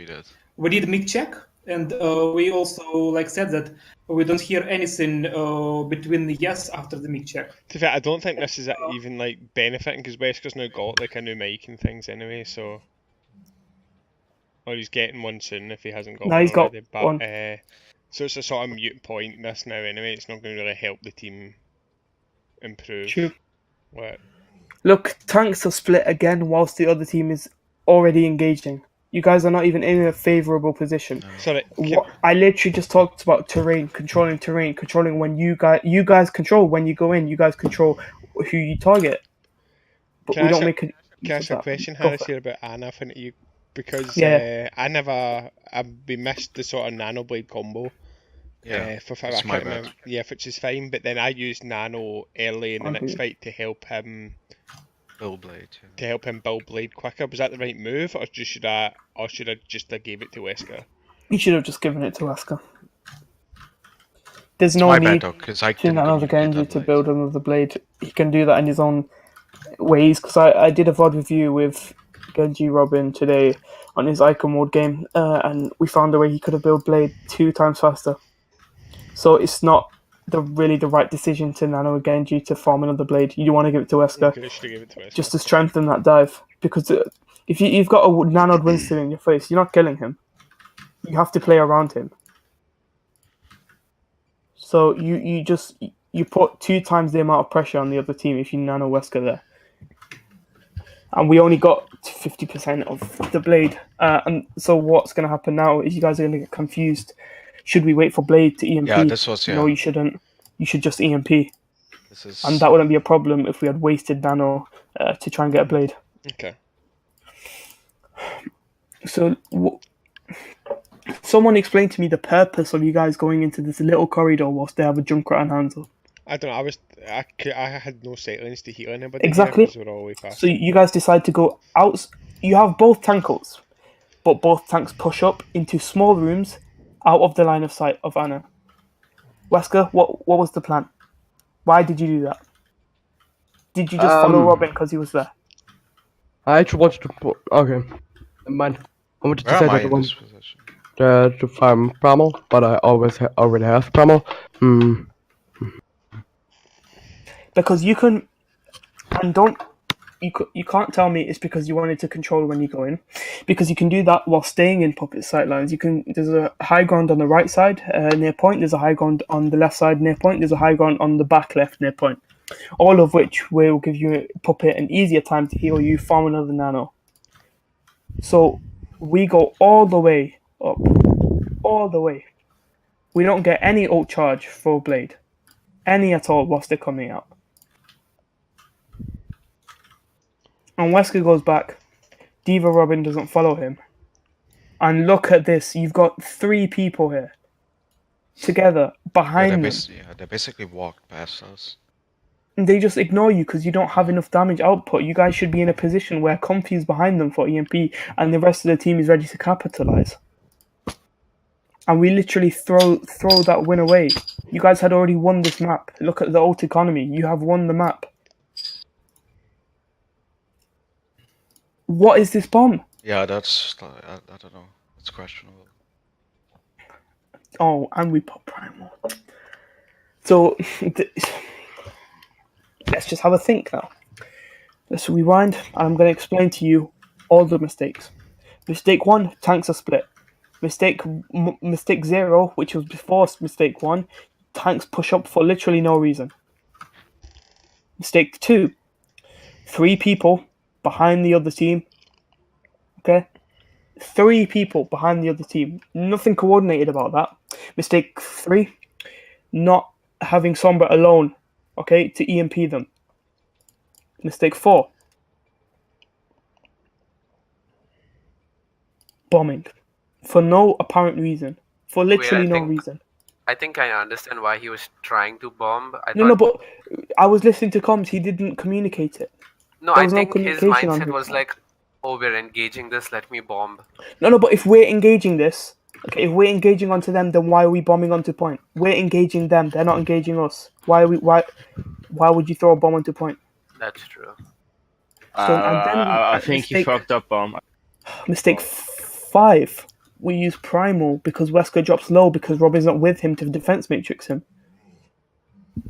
We did mic check, and we also said that we don't hear anything between the yes after the mic check. To be fair, I don't think this is even benefiting because Wesker's now got a new mic and things anyway, so. Or he's getting one soon if he hasn't got No, one he's got already. But, one. so it's a sort of mute point this now anyway. It's not going to really help the team improve. True. What? Look, Tanks are split again whilst the other team is already engaging. You guys are not even in a favourable position. Sorry, I literally just talked about controlling when you guys control when you go in. You guys control who you target. But Can we I don't ask make it. Can I ask a question, Go Harris, for it. here about Anna? You because Yeah. we missed the sort of Nano Blade combo. Yeah, for that's I my can't bad. remember. Yeah, which is fine. But then I used Nano early in the next Agreed. fight to help him. Bill Blade. Yeah. To help him build Blade quicker. Was that the right move, or should I just gave it to Wesker? You should have just given it to Wesker. There's It's no my bad need though, because I to didn't another communicate Genji that to blade. build another blade. He can do that in his own ways. Because I did a VOD review with Genji Robin today on his Ico mode game, and we found a way he could have built Blade 2 times faster. So it's not really the right decision to nano Genji to farm another blade. You want to give it to Wesker Should have given it to Wesker. just to strengthen that dive. Because if you've got a nanoed Winston in your face, you're not killing him. You have to play around him. So you put 2 times the amount of pressure on the other team if you nano Wesker there. And we only got 50% of the blade. And so what's going to happen now is you guys are going to get confused. Should we wait for blade to EMP? Yeah, this was No, you shouldn't. You should just EMP. This is And that wouldn't be a problem if we had wasted nano to try and get a blade. Okay. So someone explain to me the purpose of you guys going into this little corridor whilst they have a Junkrat and Hanzo. I don't know. I had no sightlines to heal anybody. Exactly. Because we're all way past. So you guys decide to go out. You have both tankles, but both tanks push up into small rooms out of the line of sight of Anna. Wesker, what was the plan? Why did you do that? Did you just follow Robin because he was there? I actually wanted to. Okay, never mind. I wanted to Where say am I that in one this position? to farm Primal, but I already have Primal. Because you can, and don't. You can't tell me it's because you wanted to control when you go in, because you can do that while staying in Puppet sightlines. There's a high ground on the right side near point. There's a high ground on the left side near point. There's a high ground on the back left near point. All of which will give you Puppet an easier time to heal you, farm another nano. So we go all the way up. All the way. We don't get any ult charge for Blade. Any at all whilst they're coming out. And Wesker goes back. Diva Robin doesn't follow him. And look at this. You've got 3 people here. Together. Behind them. They basically walked past us. And they just ignore you because you don't have enough damage output. You guys should be in a position where Comfy is behind them for EMP and the rest of the team is ready to capitalize. And we literally throw that win away. You guys had already won this map. Look at the ult economy. You have won the map. What is this bomb? Yeah, that's I don't know. It's questionable. Oh, and we put Primal. So let's just have a think now. Let's rewind, and I'm going to explain to you all the mistakes. Mistake 1, tanks are split. Mistake 0, which was before mistake 1, tanks push up for literally no reason. Mistake 2, 3 people behind the other team. Okay? 3 people behind the other team. Nothing coordinated about that. Mistake 3, not having Sombra alone, okay, to EMP them. Mistake 4, bombing. For no apparent reason. For literally no reason. I think I understand why he was trying to bomb. No, but I was listening to comms. He didn't communicate it. No, I think his mindset was like, oh, we're engaging this, let me bomb. No, but if we're engaging this, okay, if we're engaging onto them, then why are we bombing onto point? We're engaging them. They're not engaging us. Why would you throw a bomb onto point? That's true. I think he fucked up bomb. Mistake 5. We use Primal because Wesker drops low because Robin's not with him to defense matrix him. And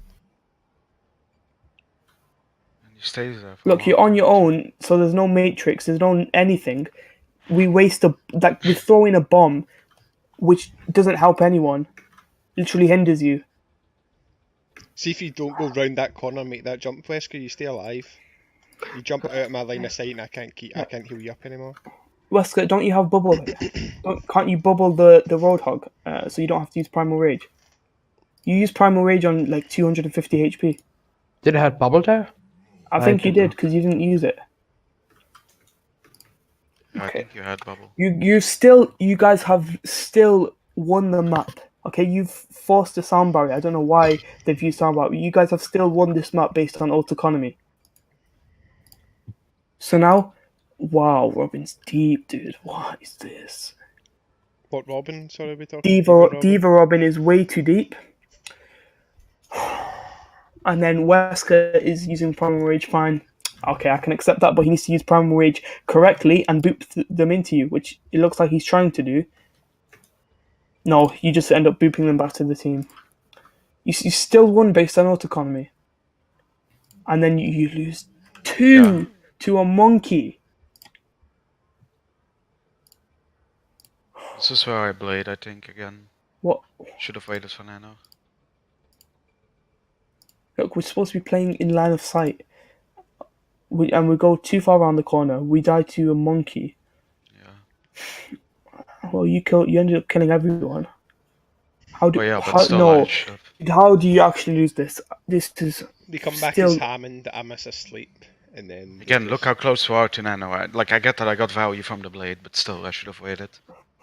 he stays there. Look, you're on your own, so there's no matrix, there's no anything. We waste we throw in a bomb, which doesn't help anyone. Literally hinders you. See if you don't go round that corner and make that jump, Wesker, you stay alive. You jump out of my line of sight and I can't heal you up anymore. Wesker, don't you have bubble? Can't you bubble the Roadhog so you don't have to use Primal Rage? You use Primal Rage on like 250 HP. Did it have bubble there? I think you did because you didn't use it. I think you had bubble. You guys have still won the map. Okay, you've forced a sound barrier. I don't know why they've used sound barrier. You guys have still won this map based on ult economy. So now, wow, Robin's deep, dude. What is this? What Robin? Sorry, we talking. Diva Robin is way too deep. And then Wesker is using Primal Rage fine. Okay, I can accept that, but he needs to use Primal Rage correctly and boop them into you, which it looks like he's trying to do. No, you just end up booping them back to the team. You still won based on ult economy. And then you lose 2 to a monkey. This is where I blade, I think, again. What? Should have waited for Nano. Look, we're supposed to be playing in line of sight. We go too far around the corner. We die to a monkey. Yeah. Well, you ended up killing everyone. How do you actually lose this? This is. They come back as Hammond, I miss asleep, and then. Again, look how close we are to Nano. I get that I got value from the blade, but still, I should have waited.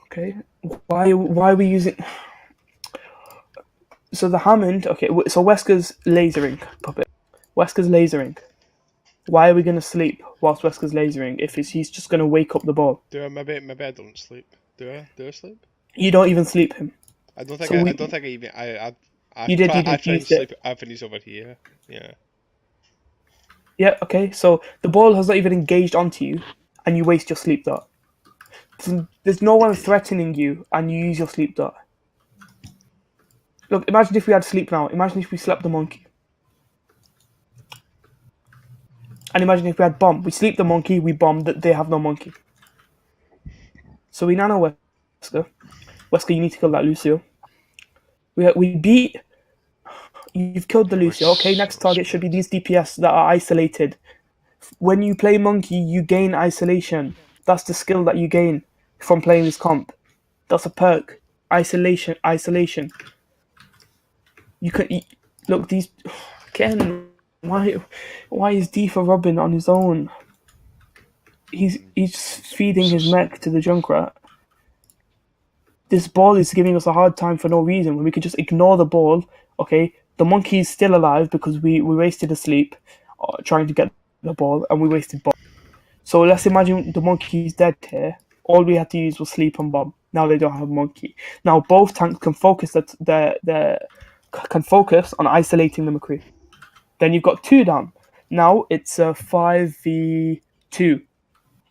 Okay, why are we using? So the Hammond. Okay, so Wesker's lasering puppet. Wesker's lasering. Why are we gonna sleep whilst Wesker's lasering if he's just gonna wake up the ball? Maybe I don't sleep. Do I sleep? You don't even sleep him. I don't think I even. You did. I try and sleep when he's over here. Yeah. Yeah. Okay. So the ball has not even engaged onto you, and you waste your sleep dart. There's no one threatening you, and you use your sleep dart. Look, imagine if we had sleep now. Imagine if we slept the monkey. And imagine if we had bomb. We sleep the monkey, we bomb, they have no monkey. So we nano Wesker. Wesker, you need to kill that Lucio. We beat... You've killed the Lucio. Okay, next target should be these DPS that are isolated. When you play monkey, you gain isolation. That's the skill that you gain from playing this comp. That's a perk. Isolation. You can look these. Ken, why is Defa rubbing on his own? He's feeding his mech to the Junkrat. This ball is giving us a hard time for no reason when we could just ignore the ball. Okay, the monkey is still alive because we wasted a sleep trying to get the ball, and we wasted bomb. So let's imagine the monkey's dead here. All we had to use was sleep and bomb. Now they don't have monkey. Now both tanks can focus can focus on isolating the McCree. Then you've got 2 down. Now it's a 5v2,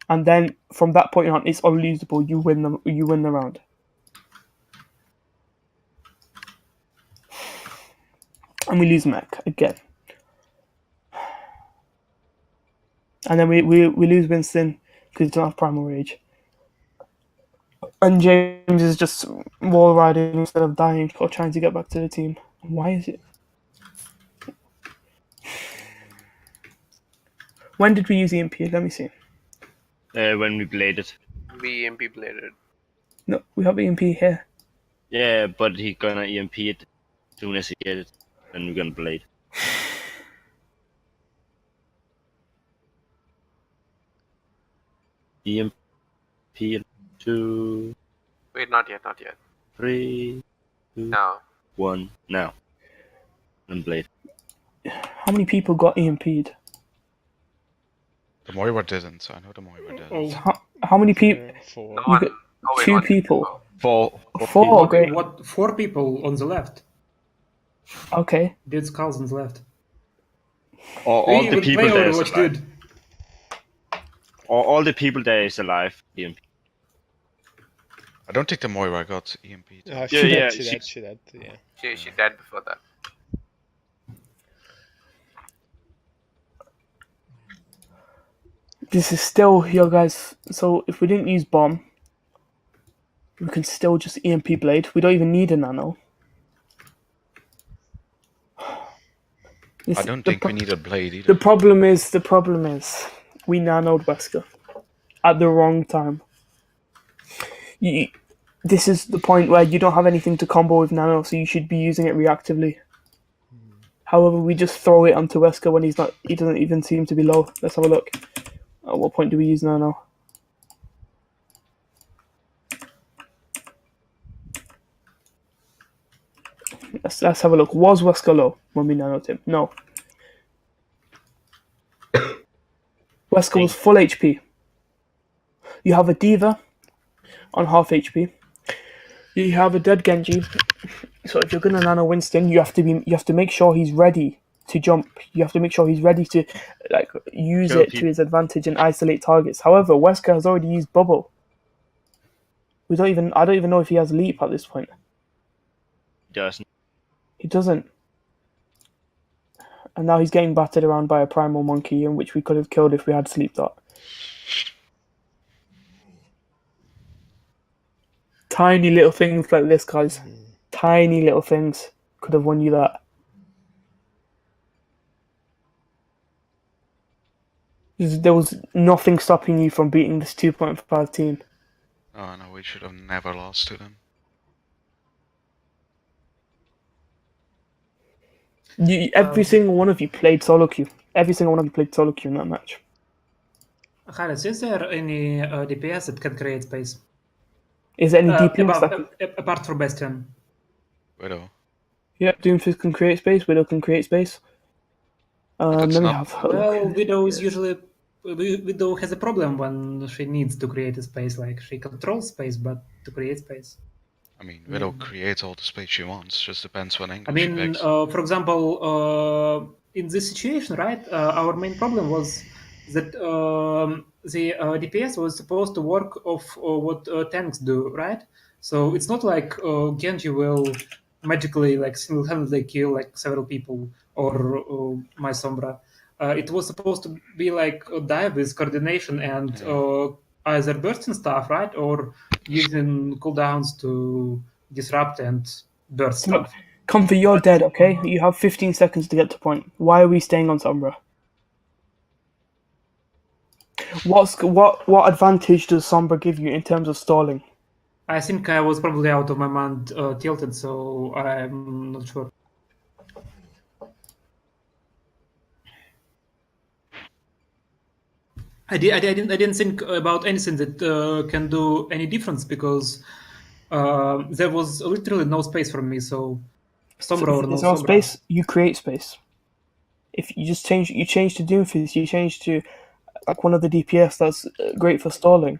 and then from that point on, it's unlosable. You win the round. And we lose mech again. And then we lose Winston because he doesn't have Primal Rage. And James is just wall riding instead of dying or trying to get back to the team. Why is it? When did we use EMP? Let me see. When we bladed. We EMP bladed. No, we have EMP here. Yeah, but he gonna EMP it as soon as he get it. Then we're gonna blade. EMP 2. Wait, not yet. 3, 2, Now. 1, now. And blade. How many people got EMP'd? The Moira didn't, so I know the Moira didn't. How many people? 4. No You one. got Oh, wait, 2 one. people. 4. 4, great. What? 4 people on the left. Okay. Dead skulls on the left. All the would people play there is Overwatch, alive. dude. All the people there is alive. EMP. I don't think the Moira got EMP. She Yeah, did, yeah. She died before that. This is still here, guys. So if we didn't use bomb, we can still just EMP blade. We don't even need a nano. I don't think we need a blade either. The problem is, we nanoed Wesker at the wrong time. This is the point where you don't have anything to combo with nano, so you should be using it reactively. However, we just throw it onto Wesker when he doesn't even seem to be low. Let's have a look. At what point do we use nano? Let's have a look. Was Wesker low when we nanoed him? No. Wesker was full HP. You have a Diva on half HP. You have a dead Genji. So if you're gonna nano Winston, you have to make sure he's ready to jump. You have to make sure he's ready to use it to his advantage and isolate targets. However, Wesker has already used bubble. I don't even know if he has leap at this point. Doesn't. He doesn't. And now he's getting battered around by a primal monkey, in which we could have killed if we had sleep dart. Tiny little things like this, guys. Tiny little things could have won you that. There was nothing stopping you from beating this 2.5 team. Oh no, we should have never lost to them. Every single one of you played solo queue. Every single one of you played solo queue in that match. Haris, is there any DPS that can create space? Is there any DPS apart from Bastion? Widow. Yeah, Doomfist can create space. Widow can create space. Let me have a look. Well, Widow is usually... Widow has a problem when she needs to create a space. Like, she controls space, but to create space. I mean, Widow creates all the space she wants. Just depends what angle I mean, she picks. for example, in this situation, right? Our main problem was that the DPS was supposed to work off what tanks do, right? So it's not like Genji will magically single-handedly kill several people or my Sombra. It was supposed to be like a dive with coordination and either bursting stuff, right, or using cooldowns to disrupt and burst stuff. Comfy, you're dead, okay? You have 15 seconds to get to point. Why are we staying on Sombra? What advantage does Sombra give you in terms of stalling? I think I was probably out of my mind tilted, so I'm not sure. I didn't think about anything that can do any difference because there was literally no space for me. So Sombra or no There's no Sombra. space. You create space. If you just change to Doomfist, you change to like one of the DPS that's great for stalling.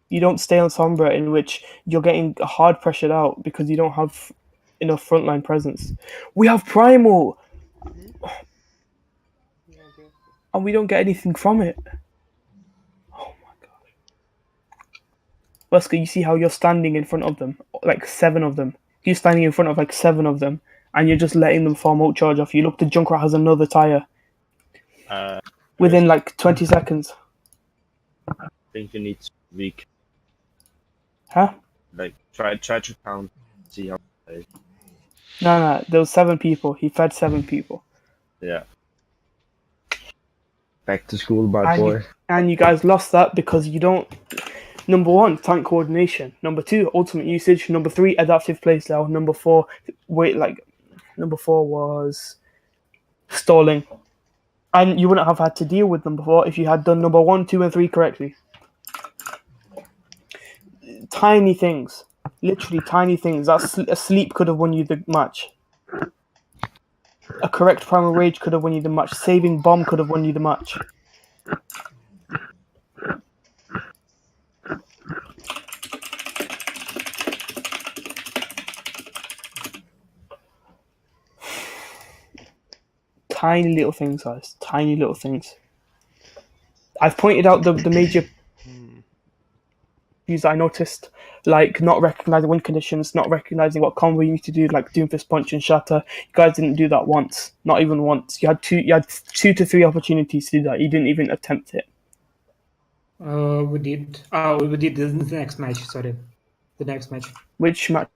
You don't stay on Sombra, in which you're getting hard pressured out because you don't have enough frontline presence. We have Primal, and we don't get anything from it. Oh my god. Wesker, you see how you're standing in front of them, like 7 of them. You're standing in front of like 7 of them, and you're just letting them farm out charge off you. Look, the Junkrat has another tire within like 20 seconds. I think you need to weak. Huh? Like try to count, see how. No. There was 7 people. He fed 7 people. Yeah. Back to school, bad boy. And you guys lost that because you don't. Number 1, tank coordination. Number 2, ultimate usage. Number 3, adaptive playstyle. Number 4, Number 4 was stalling. And you wouldn't have had to deal with them before if you had done number 1, 2, and 3 correctly. Tiny things. Literally tiny things. A sleep could have won you the match. A correct primal rage could have won you the match. Saving bomb could have won you the match. Tiny little things, guys. Tiny little things. I've pointed out the major views I noticed, like not recognizing win conditions, not recognizing what combo you need to do, like Doomfist Punch and Shatter. You guys didn't do that once, not even once. You had 2 to 3 opportunities to do that. You didn't even attempt it. We did. Oh, we did the next match. Sorry, the next match. Which match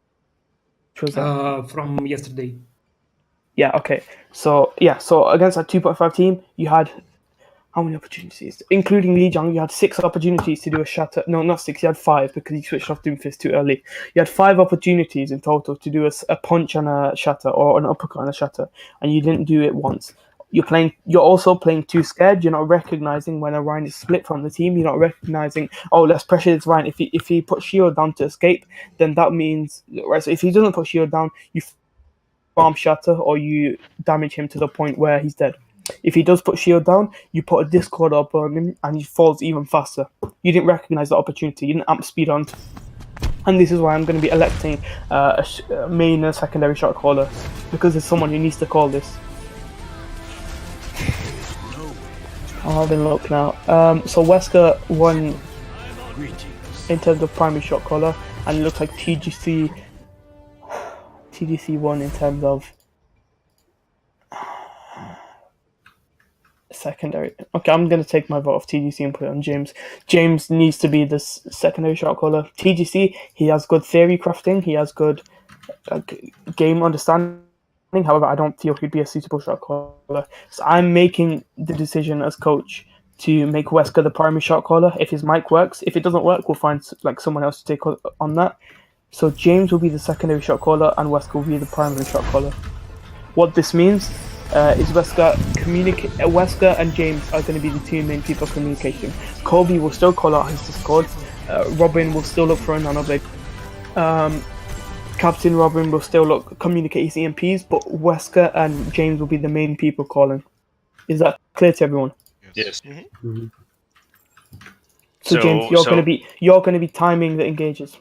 was that? From yesterday. Yeah. Okay. So against that 2.5 team, you had how many opportunities? Including Li Jiang, you had 6 opportunities to do a Shatter. No, not 6. You had 5 because you switched off Doomfist too early. You had 5 opportunities in total to do a punch and a Shatter, or an uppercut and a Shatter, and you didn't do it once. You're also playing too scared. You're not recognizing when a Ryan is split from the team. You're not recognizing, oh, let's pressure this Ryan. If he puts shield down to escape, then that means, right, so if he doesn't put shield down, you farm Shatter or you damage him to the point where he's dead. If he does put shield down, you put a Discord up on him and he falls even faster. You didn't recognize the opportunity. You didn't amp speed on. And this is why I'm going to be electing a main and secondary shot caller, because there's someone who needs to call this. I'll have a look now. So Wesker won in terms of primary shot caller, and it looks like TGC won in terms of secondary. Okay, I'm going to take my vote of TGC and put it on James. James needs to be the secondary shot caller. TGC, he has good theory crafting. He has good game understanding. However, I don't feel he'd be a suitable shot caller. So I'm making the decision as coach to make Wesker the primary shot caller. If his mic works, if it doesn't work, we'll find like someone else to take on that. So James will be the secondary shot caller and Wesker will be the primary shot caller. What this means is Wesker and James are going to be the 2 main people communicating. Colby will still call out his Discord. Robin will still look for a nanoblade. Captain Robin will still communicate his EMPs, but Wesker and James will be the main people calling. Is that clear to everyone? Yes. Mm-hmm. So James, you're going to be timing the engages.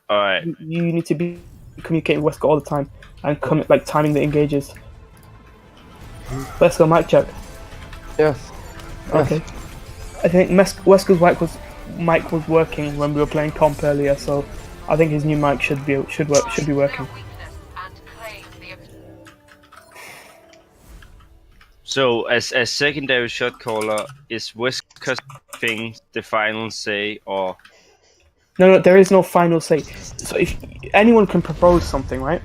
All right. You need to be communicating with Wesker all the time and timing the engages. Wesker, mic check. Yes. Okay. I think Wesker's mic was working when we were playing comp earlier, so I think his new mic should be working. So as a secondary shot caller, is Wesker's thing the final say, or? No, there is no final say. So if anyone can propose something, right?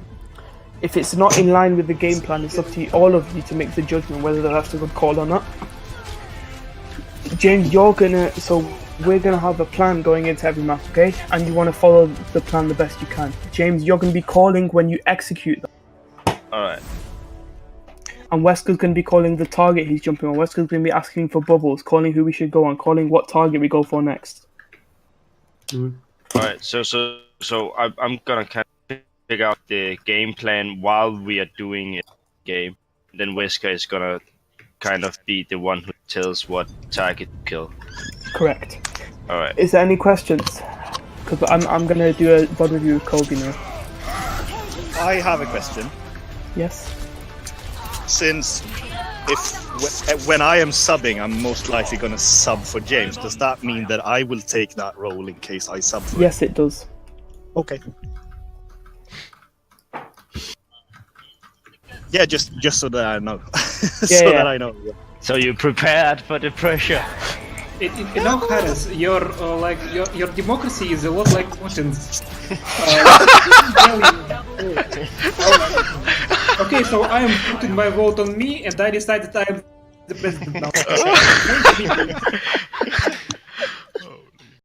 If it's not in line with the game plan, it's up to all of you to make the judgment whether that's a good call or not. James, we're gonna have a plan going into every map, okay? And you want to follow the plan the best you can. James, you're gonna be calling when you execute them. Alright. And Wesker's gonna be calling the target he's jumping on. Wesker's gonna be asking for bubbles, calling who we should go on, calling what target we go for next. Alright, so I'm gonna kind of figure out the game plan while we are doing it game. Then Wesker is gonna kind of be the one who tells what target to kill. Correct. Alright. Is there any questions? Because I'm gonna do a VOD review with Kobe now. I have a question. Yes. Since when I am subbing, I'm most likely going to sub for James. Does that mean that I will take that role in case I sub for Yes, it does. Okay. Yeah, just so that I know. That I know. Yeah. So you prepared for the pressure. In all fairness, your democracy is a lot like Putin's. Okay, so I am putting my vote on me, and I decided I am the president now.